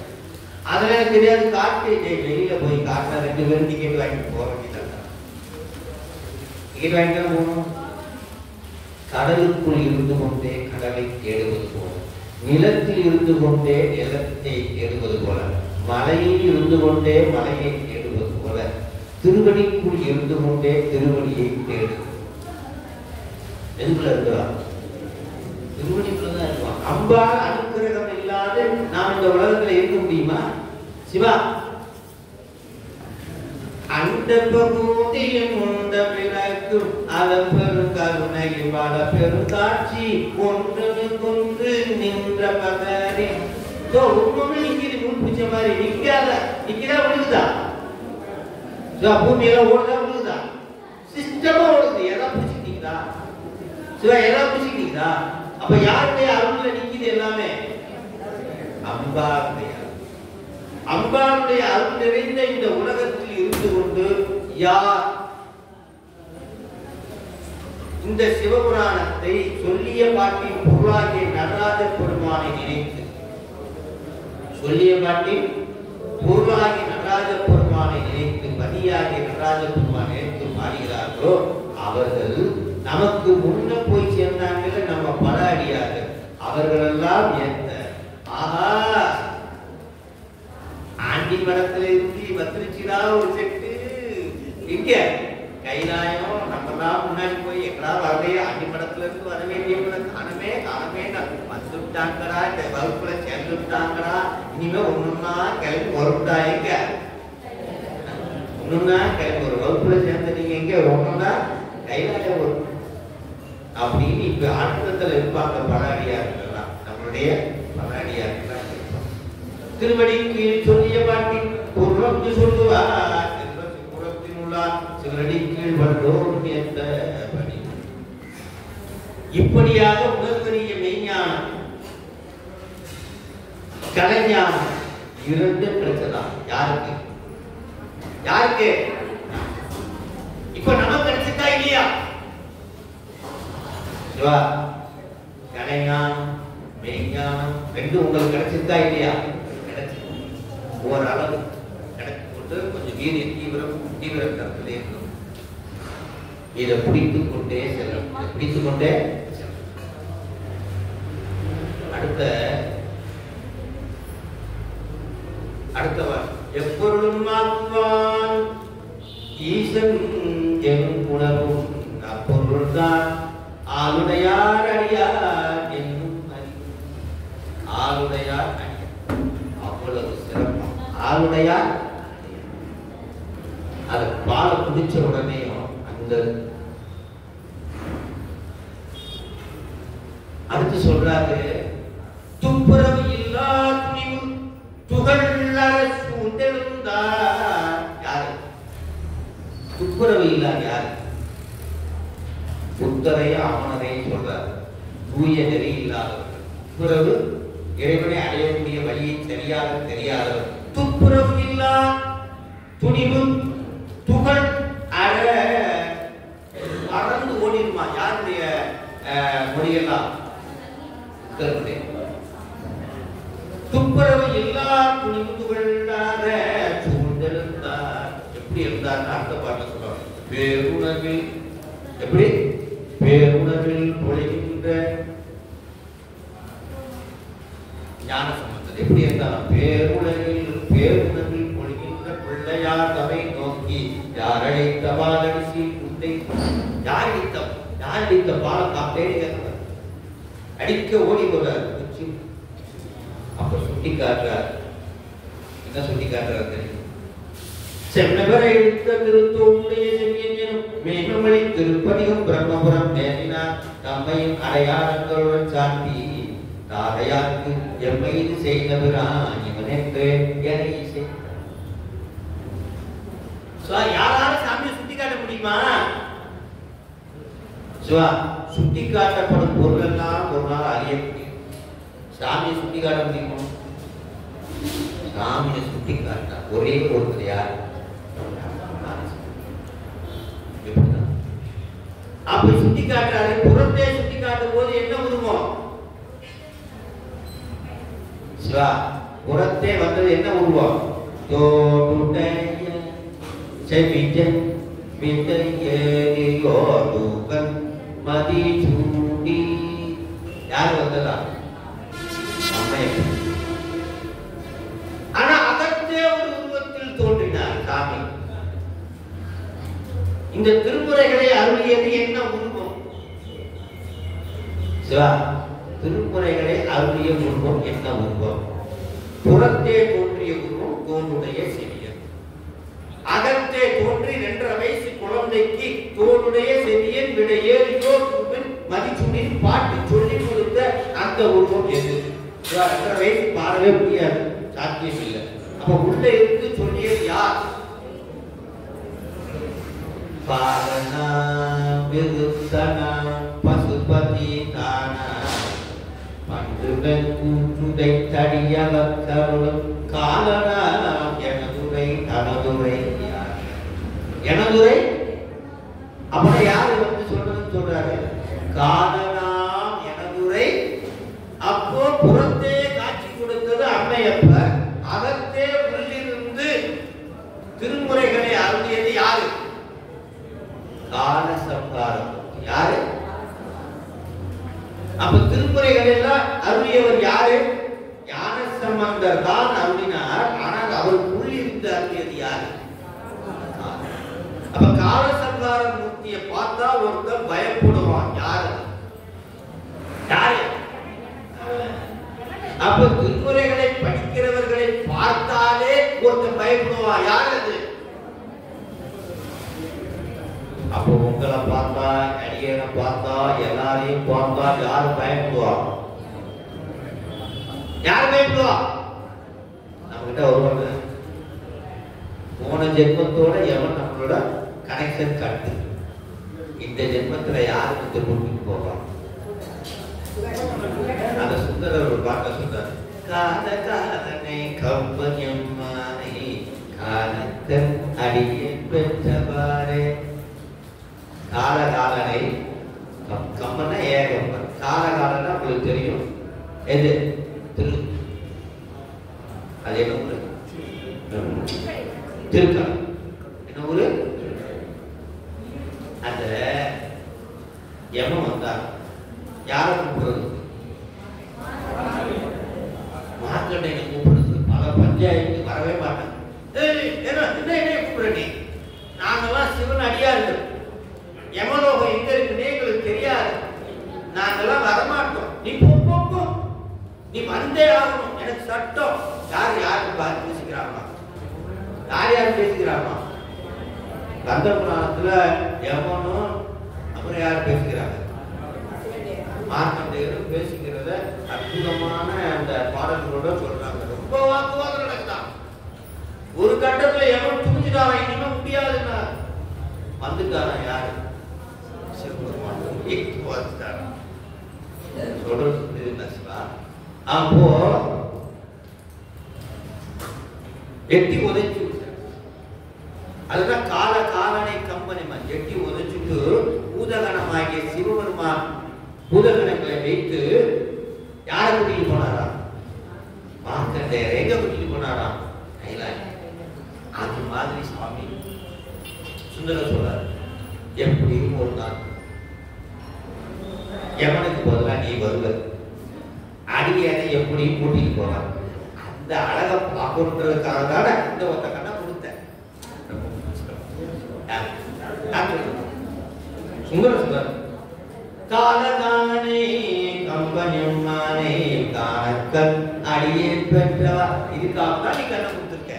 [SPEAKER 1] அதெல்லாம் எனக்கு தெரியாது. காட்டு வெளியில போய் காட்டுல 2 பேரும் டிக்கெட் வாங்கிட்டு போக வேண்டியதா? டிக்கெட் வாங்கிட்டு போகணும். கடலுக்குள் இருந்து கொண்டே கடலை தேடுவது போல, நிலத்தில் இருந்து கொண்டே நிலத்தை தேடுவது போல, மலையில் இருந்து கொண்டே மலையை தேடுவது போல, திருவடிக்குள் இருந்து கொண்டே திருவடியை தேடு. எதுக்குள்ள இருக்கிறா? திருவடிக்குள்ளதான் இருக்கும். அம்பால் அனுக்கிரகம் இல்லாத நாம் இந்த உலகத்துல இருக்க முடியுமா? சிவா, அந்த பகுதியும் உண்ட விளக்கும் அதன் பெருங்கருணையும் பல பெருங்காட்சி ஒன்று கொன்று நின்ற பகரி. பிடிச்ச மாதிரி நிக்கிறா விழுகுதா? பூமியெல்லாம் ஓடுதா விழுகுதா? சிஸ்டமா ஓடுது. எல்லாம் பிடிச்சிட்டீங்களா? சிவா, எல்லாம் பிடிச்சிட்டீங்களா? அப்ப யாருடைய அருள்ல நிக்குது? எல்லாமே அம்பாளுடைய அருள் நிறைந்த இந்த உலகத்தில் இருந்து கொண்டு யார் இந்த சிவபுராணத்தை சொல்லிய பாட்டின் பொருளாகிய நடராஜ பெருமானை நினைத்து, சொல்லிய பாட்டின் பொருளாகிய நடராஜ பெருமானை நினைத்து, பதியாகிய நடராஜ பெருமானை நினைத்து மாறுகிறார்களோ அவர்கள் நமக்கு முன்ன போய் சேர்ந்தாங்க. நம்ம பல அடியார்கள் வந்துட்டாங்கடா, இந்த வகுப்புல சேர்ந்துட்டாங்கடா, இனிமே ஒண்ணுன்னா கிளம்பி வரும்டா. எங்க ஒண்ணுன்னா கிளம்பி ஒரு வகுப்புல சேர்ந்து நீங்க எங்க ஒண்ணுன்னா கைலாய வரும் அப்படின்னு இப்ப ஆனந்தத்துல இருப்பாங்க. பலாடியார்கள்லாம் நம்மளுடைய பலாடியார்கள்லாம் இருப்பாங்க. திருவடி கீழ் சொல்லிய பாட்டி பொருள் சொல்லுவார் புறத்தினுள்ளார் சிவரடி கீழ் வந்தோம் என்ற பணி. இப்படியாக உணர்வறிய மெய்ஞானம் கலைஞானம் இரண்டு கிடைச்சதான். யாருக்கு யாருக்கு? இப்ப நமக்கு கிடைச்சிட்டா இல்லையா? கலைஞானம் மெய்ஞானம் ரெண்டு உங்களுக்கு கிடைச்சிருக்கா இல்லையா? கிடைச்சி ஓரளவு கிடைச்சு கொஞ்சம் தீவிரம் கருத்திலே இருக்கும். இதை பிடித்துக் கொண்டே செல்லும். பிடித்துக் கொண்டே அடுத்தவர் எப்பொருளும் ஆக்குவான் ஈசன் எனும் உணர்வும் அப்பொருள்தான் ஆளுடையார் அடியார் என்னும் ஆளுடையார் அடியார். அவ்வளவு சிறப்பு. ஆளுடையார் அது பாலை குடிச்ச உடனேயும் அந்த அடுத்து சொல்றாரு, துப்புரவு இல்லா துணிவு துகள்ளார் சூழ்ந்தெழுந்தார். யாரு துப்புரவு இல்லாத? யாரு? புத்தரைய அவனரையும் சொல்றார். தூய நெறி இல்லாதவர்கள், துப்புரவு இறைவனை அடையக்கூடிய வழியை சரியாக தெரியாதவர். துப்புரவு இல்லா துணிவு துகள் அற மறந்து ஓடிடுமா. யாருடைய மொழியெல்லாம்? துப்புரவு எல்லா துணிவு துகளார சூழ்ந்தெழுந்தார். எப்படி இருந்தார்? அடுத்த பாட்டு சொல்றாங்க. பேருணர்வில் எப்படி? பேருணர்வில் பொழிகின்ற ஞான சம்பந்தம் எப்படி இருந்தாலும் பேருணர்வில் பொழிகின்ற பிள்ளையார் தவை நோக்கி யார் அழைத்த பாலடிசி குந்தை யார் அடித்த பாலம் காப்பேடி அடிக்க ஓடி போறார். அப்ப சுட்டி காட்டுறார். என்ன சுட்டி காட்டுறார் தெரியும்? சென்னவரை எடுத்த திருத்தோடைய செவியன் எனும் மேன்மொழி திருப்பதிகம் பிரம்மபுரம் நேரினார் தம்மையின் அடையாளங்களுடன் சாட்டி தாரையாருக்கு எம்மீது செய்தவரான் இவன் என்று யாரால சாமியை சுட்டி காட்ட முடியுமா? சுட்டி காட்டப்படும் பொருள் எல்லாம் ஒரு நாள் அறிய முடியும். சாமியை சுட்டி காட்ட முடியுமா? சாமியை சுட்டி காட்ட ஒரே ஒருத்தர் யார்? அப்படி சுட்டி காட்டுறாரு. புறத்தை சுட்டி காட்டும் போது என்ன உருவம்? சிவா புறத்தே வந்தது என்ன உருவம்? தோடுடைய செவிஜன் விதையோடுகன் மதி சூடி. யார் வந்ததா? ஆனா அகத்தே ஒரு உருவத்தில் தோன்றினார் சாமி. இந்த திருமுறைகளை அருளியது என்ன உருவம்? சிவா திருமுறைகளை அருளிய உருவம் என்ன உருவம்? புறத்தே தோன்றிய உருவம் தோளுடைய செவியன். அகத்தே தோன்றி 2.5 வயசு குழந்தைக்கு தோளுடைய செவியன் விட 7 மதிச்சுடின் பாட்டு சொல்லி கொடுத்த அந்த உருவம் எது? 2.5 வயசு பாடவே முடியாது, சாத்தியம் இல்லை. அப்ப உள்ள இருந்து சொல்லியது யார்? பாலனா விருத்தனா பசுபதி தானா பண்டுடன் கூற்றுதை தடியவர் தருளும் காலனா எனதுரை தனதுரை. எனதுரை அப்படி யாரு வந்து சொல்றதுன்னு சொல்றாரு? காலனாம் எனதுரை. அப்போ புறத்தே காட்சி கொடுத்தது அம்மையப்ப, அகத்தே உள்ளிருந்து திருமுறைகளை அருளியது யாரு? கால சம்ஹாரம். யாரு? அப்ப திருமுறைகள் எல்லாம் அருளியவர் யாரு? ஞான சம்பந்தர் தான் அருளினார். ஆனால் அவர் உள்ளிருந்து அருளியது யாரு? அப்ப கால சம்ஹார மூர்த்தியை பார்த்தா ஒருத்தர் பயப்படுவான். யாரு? யாரு? அப்ப திருமுறைகளை படிக்கிறவர்களை பார்த்தாலே ஒருத்தன் பயப்படுவா. யார் அது? அப்போ உங்களை பார்த்தா, அடியனை பார்த்தா, எல்லாரையும் பார்த்தா யாரு பயப்படுவா? யாரு பயப்படுவா? நம்ம கிட்ட வருவாங்க. போன ஜென்மத்தோட எவன் நம்மளோட கனெக்ஷன் காட்டு. இந்த ஜென்மத்துல யாருக்கு திரும்பிட்டு போவான்? அந்த சுந்தரர் ஒரு பாட்டை சொன்னார். கால காலனை கம்பஞம்மானை காலத்தன் அடியே பெற்றவாறே. கால காலனை கம்பன்னா ஏகம்பன். கால காலன்னா உங்களுக்கு தெரியும். எது? திரு. அது என்ன ஊரு? திருக்காலம். என்ன ஊரு? அந்த யமன் வந்தா யார கூப்பிடுறது? மார்க்கண்டையனை கூப்பிடுறது. பல பஞ்சாயத்து வரவே மாட்டாங்க. என்ன கூப்பிடுற நீ? நாங்கெல்லாம் சிவன் அடியார்கள். யமலோகம் எங்க இருக்குன்னு எங்களுக்கு தெரியாது. நாங்கெல்லாம் வரமாட்டோம். நீ போ, நீ வந்தே ஆகணும். எனக்கு சட்டம். யாருக்கு பார்த்து பேசிக்கிறாமா? யார் பேசிக்கிறாமா? கந்த புராணத்துல யமனும் அப்புறம் யார் பேசிக்கிறாங்க? மார்க்கண்டையரும் பேசிக்கிறத அற்புதமான அந்த பாடல்களோட சொல்றாங்க. ரொம்ப வாக்குவாதம் நடக்குதான். ஒரு கட்டத்துல யமன் துணிஞ்சுட்டாரா, இனிமே முடியாதுன்னா வந்துட்டாரா? யாரு? அப்போ எட்டி உதைச்சு அதுதான் கால காலனை கம்பனிமான். எட்டி உதைச்சுட்டு பூதகணமாகிய சிவபெருமான் பூதகணங்களை வைத்து யாரை கூட்டிட்டு போனாரா? மார்க்கண்டேயரை எங்க கூட்டிட்டு போனாரா? கைலாய். அது மாதிரி சுவாமி சுந்தர சொல்றார். எப்படியும் ஒரு நாள் யமனுக்கு பதிலா நீ வருவ, அடியனை எப்படியும் கூட்டிட்டு போவார். அந்த அழகை பார்க்கணுன்றதுக்காக தானே இந்த ஒத்த கண்ணை கொடுத்தேன். சுந்தர சொல்றார். காலகாலனை கம்பஞம்மானை காணக்கண் அடியே பெற்றவா. இதுக்காக தான் நீ கண்ணை கொடுத்துருக்க.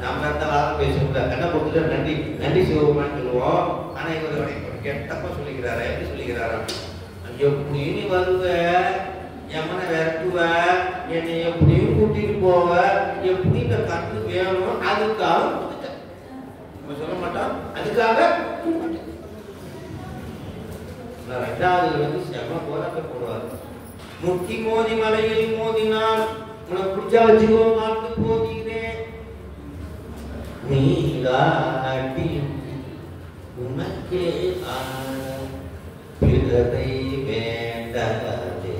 [SPEAKER 1] நம்ம அந்த வாரம் பேசுவோம். கண்ணை கொடுத்துட்டு நன்றி நன்றி சிவபெருமான் சொல்லுவோம். ஆனா இவருடைய கெட்டப்ப சொல்லிக்கிறாரா? எப்படி சொல்லிக்கிறாரா? எப்படி நீ வருவ, யமனை விரட்டுவ, என்னை எப்படியும் கூட்டிட்டு போவ, எப்படி இந்த கண்ணு வேணும், அதுக்காக கொடுத்துட்டேன். நம்ம சொல்ல மாட்டோம். அதுக்காக ரெண்டாவது வந்து செம போராட்ட போடுவார். முக்கி மோதி மலையில் மோதினால் உனக்கு பிடிச்சா வச்சுக்கோ, மாட்டு போகிறேன் நீராட்டி உனக்கே பிறரை வேண்டாதே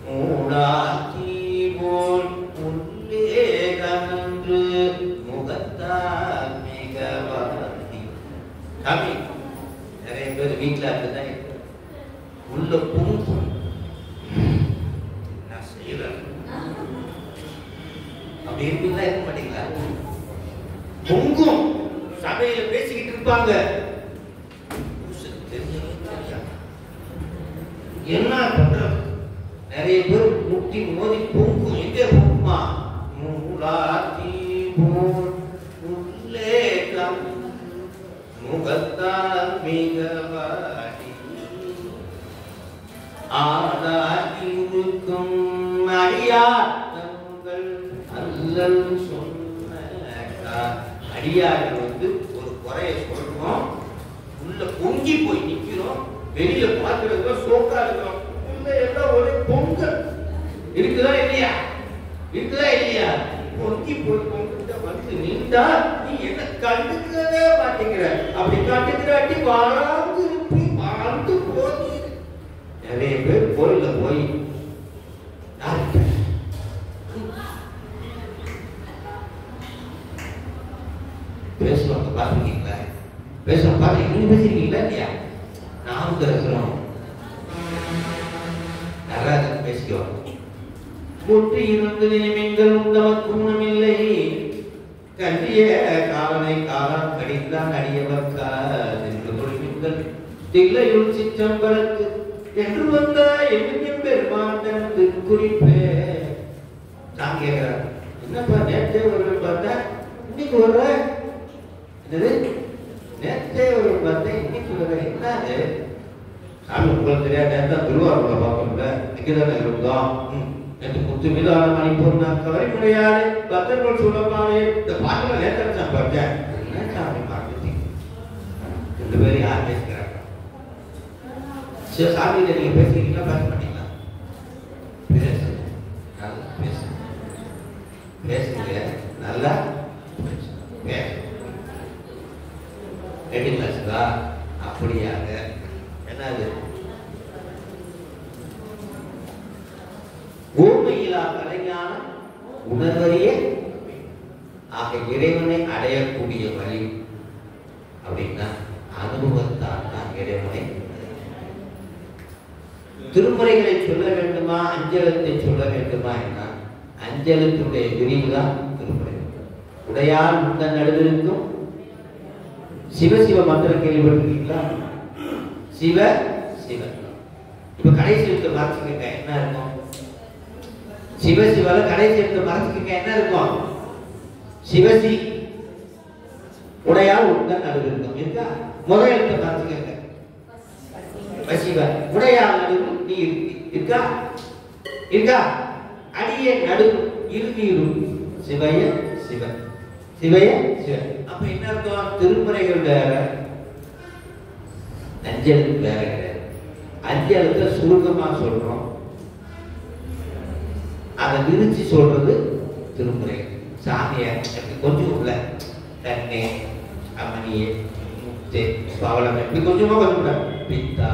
[SPEAKER 1] மூடாக்கி போல் உள்ளே கன்று முகத்தால் மிகவாதி. சாமி நிறைய பேர் வீட்டில் அப்படிதான் உள்ள பொங்கும். நான் செய்யறேன் அப்படி இருப்பீங்களா? இருக்க மாட்டீங்களா? பொங்கும். சபையில பேசிக்கிட்டு இருப்பாங்க. என்ன பண்றது? நிறைய பேர் முட்டி மோதி பொங்கும். எங்கே பொங்குமா? மூலாத்தி போல் உள்ளே முகத்தால் மிகவாடி ஆடாடி இருக்கும் அடியார்கள் அல்லல் சொன்ன அடியார்கள் வந்து ஒரு குறைய சொல்றோம், உள்ள பொங்கி போய் நிக்கிறோம், வெளியில பார்க்கறதுல சோக்கா இருக்கிறோம். உள்ள எல்லாம் ஒரே பொங்கல் இருக்குதா இல்லையா? இருக்குதா இல்லையா? பொங்கி போய் பொங்கிட்ட வந்து நின்றா நீ என்ன கண்டுக்கவே மாட்டேங்கிற. அப்படி கண்டுக்கிறாட்டி வாழ்ந்து இருப்பி வாழ்ந்து போதி. நிறைய பேர் கோயில்ல போய் பேசுவாங்க. பாத்துருக்கீங்களா? பேசுவாங்க. பாத்து நீங்க பேசிருக்கீங்களா இல்லையா? நாம இருக்கிறோம். நல்லா பேசிக்குவோம். முற்றி இருந்து நீங்கள் உண்டவர்க்கு குணமில்லை கண்டிய காலனை காலம் கடித்தான் அடியவர்க்கா என்று தில்லையுள் சிற்றம்பலத்து என்று வந்த எண்ணிய பெருமான் தனது குறிப்பு நான் கேட்கிறேன், என்னப்பா நேற்றே ஒரு பார்த்தேன் இன்னைக்கு வர்ற, என்னது நேற்றே ஒரு பார்த்தேன் இன்னைக்கு வர்ற, என்னது சாமி உங்களுக்கு தெரியாது, நேரத்தான் திருவாரூர்ல பார்க்கணும்ல, இங்கதானே இருந்தோம். நேற்று குத்து மீதான மணிப்பூர்ணா கவரிமுறையாடு பக்தர்கள் சொல்லப்பாவே இந்த பாட்டுல நேற்று நான் பார்த்தேன். என்ன சாமி பார்த்து ரெண்டு பேரும் யார் பேசுகிறாங்க? சில சாமியில நீங்க பேசுறீங்களா பேச மாட்டீங்களா? பேசு, நல்லா பேசு, பேசுங்க, நல்லா பேசு. ரெடி கிளாஸா? அப்படியாக என்னது பூமியிலா கலைஞான உணர்வறிய ஆக இறைவனை அடையக்கூடிய வழி அப்படின்னா அனுபவத்தால் தான் இறைவனை. திருமுறைகளை சொல்ல வேண்டுமா, அஞ்சலத்தை சொல்ல வேண்டுமா என்ன? அஞ்சலத்துடைய விரிவுதான் திருமுறை. உடையால் முந்த நடுவிற்கும் சிவசிவ மந்திரம் கேள்விப்பட்டிருக்கீங்களா? சிவ சிவ. இப்ப கடைசி எழுத்து மறைச்சுக்க என்ன இருக்கும்? சிவசிவால கடைசி எழுத்து மறைச்சுக்க என்ன இருக்கும்? சிவசி. உடையால் முந்த நடுவிற்கும் இருக்கா? முதல் எழுத்து மறைச்சுக்க வசிவ. உடையால் நடுவு நீ இருக்கா? இருக்கா? அடிய நடுவு இறுதியிரு சிவய சிவ, சிவய சிவ. அப்ப என்ன அர்த்தம்? திருமுறைகள் வேற, அஞ்சலுக்கு வேற கிடையாது. அஞ்சலத்தை சுருக்கமா சொல்றோம், அதை விரிச்சு சொல்றது திருமுறை. சாமியை கொஞ்சம் உள்ள தண்ணே அம்மனியே முத்தே பவளம் இப்படி கொஞ்சமா கொஞ்சம் பித்தா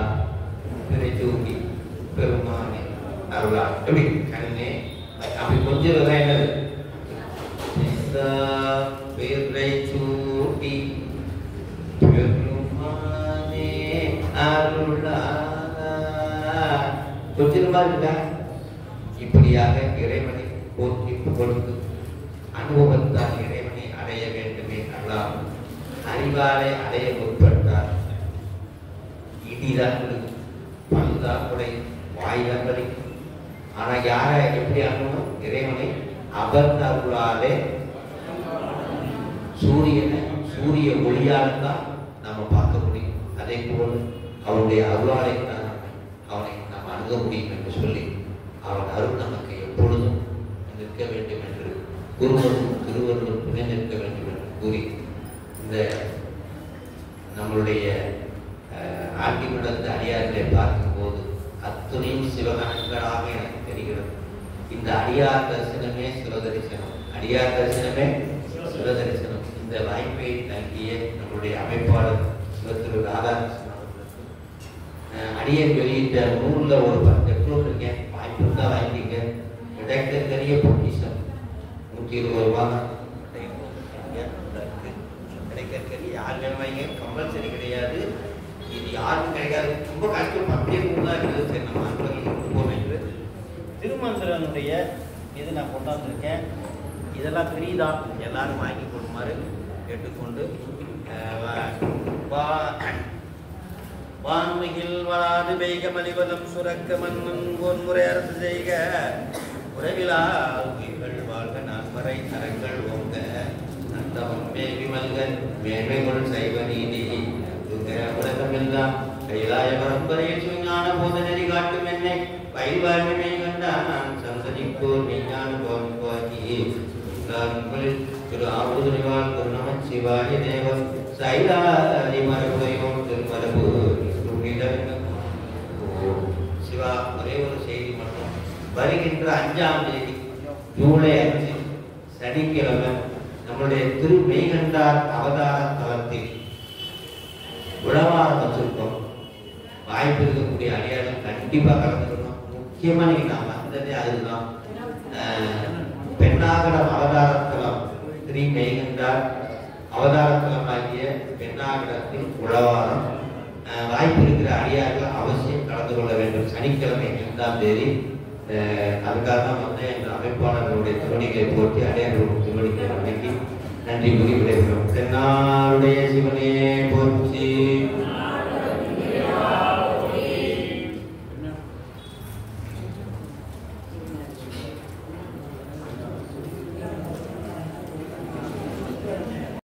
[SPEAKER 1] பிறைச்சூக்கி பெருமானே அருளா எப்படி கண்ணே அப்படி கொஞ்சம் என்னது பித்தா பிறைச்சூக்கி பெருமானே அருளா கொஞ்சமா இருக்கா? இப்படியாக இறைவனை போற்றி கொடுத்து அனுபவத்தால் இறைவனை அடைய வேண்டுமே அல்லாமல் அறிவாலை அடைய முற்பட்டார் இடிதான் கொடுக்கும், பல்தான் குடையும், வாய்தான் வலிக்கும். ஆனா யாரை எப்படி அணுகணும்? இறைவனை அபர்ந்த அருளாலே சூரியனை சூரிய ஒளியால்தான் நாம பார்க்க முடியும். அதே போல் அவனுடைய அருளாலை தான் அவனை நாம் அணுக முடியும் என்று சொல்லி அவன் அருள் நமக்கு எப்பொழுதும் நிற்க வேண்டும் என்று குருவரும் திருவருளும் துணை நிற்க வேண்டும் என்று கூறி இந்த நம்மளுடைய ஆட்டி நடந்த அடியார்களை பார்க்கும்போது அத்துணையும் சிவகணங்களாக எனக்கு தெரிகிறது. இந்த அடியார் தரிசனமே சிவதரிசனம், அடியார் தரிசனமே சிவதரிசனம். இந்த வாய்ப்பை நல்கிய நம்மளுடைய அமைப்பாளர் சிவத்திரு ராதாகிருஷ்ணன் அடியர் வெளியிட்ட நூல்ல ஒரு 10 நூல் இருக்கேன். வாய்ப்பு இருந்தா வாங்கிக்க. கிடைக்கக்கூடிய பொக்கிஷம் 120 ரூபாய் தான் கிடைக்கக்கூடிய. யார் வேணும் வாங்க, கம்பல்சரி கிடையாது. இது யாருக்கும் கிடைக்காது, ரொம்ப கஷ்டம். அப்படியே தான் இருக்குது. சரி நம்ம ஆண்களுக்கு கொடுப்போம் என்று திருமந்திரனுடைய இது நான் கொண்டாந்துருக்கேன். இதெல்லாம் ஃப்ரீதான், எல்லாரும் வாங்கி கொடுமாறு கேட்டுக்கொண்டு வான்மிகில் வளாது பெய்க மலிவலம் சுரக்க மன்னன் கோன்முறை அரசு செய்க உறவிலா உயிர்கள் வாழ்க நான்மறை தரங்கள் ஓங்க நந்தவம் மேவி மல்கன் மேன்மைகள் சைவ நீதி உலகமெல்லாம் கைலாய பரம்பரையில் சுஞான போத நெறி காட்டும் என்னை பயில்வாழ்மை கண்டான் சந்ததிப்போர் மெய்ஞான போக்கி திரு ஆபூதுரிவாள் திரு நம சிவாய தேவம் சைலாதி மரபுரையோம் திருமரபு சிவா. ஒரே ஒரு செய்தி மட்டும். வருகின்ற 5ஆம் தேதி ஜூலை 5 சனிக்கிழமை நம்முடைய திரு மெய்கண்டார் அவதார தலத்தில் உழவாரம் வச்சிருக்கோம். வாய்ப்பு இருக்கக்கூடிய அடையாளம் கண்டிப்பா கலந்துக்கணும். முக்கியமா நீங்க நான் வந்ததே அதுதான். பெண்ணாகடம் அவதாரத்தலம் ஸ்ரீ மெய்கண்டார் அவதாரத்தலம் ஆகிய பெண்ணாகடத்தில் உழவாரம். வாய்ப்பு இருக்கிற அடியார்கள் அவசியம் கலந்து கொள்ள வேண்டும். சனிக்கிழமை 5ஆம் தேதி. அதுக்காக தான் வந்து எங்கள் அமைப்பாளர்களுடைய திருவடிகளை போற்றி அடையாளர்களுடைய திருவடிகளை வணங்கி நன்றி கூறி விடைபெறும். தென்னாருடைய சிவனே போற்றி.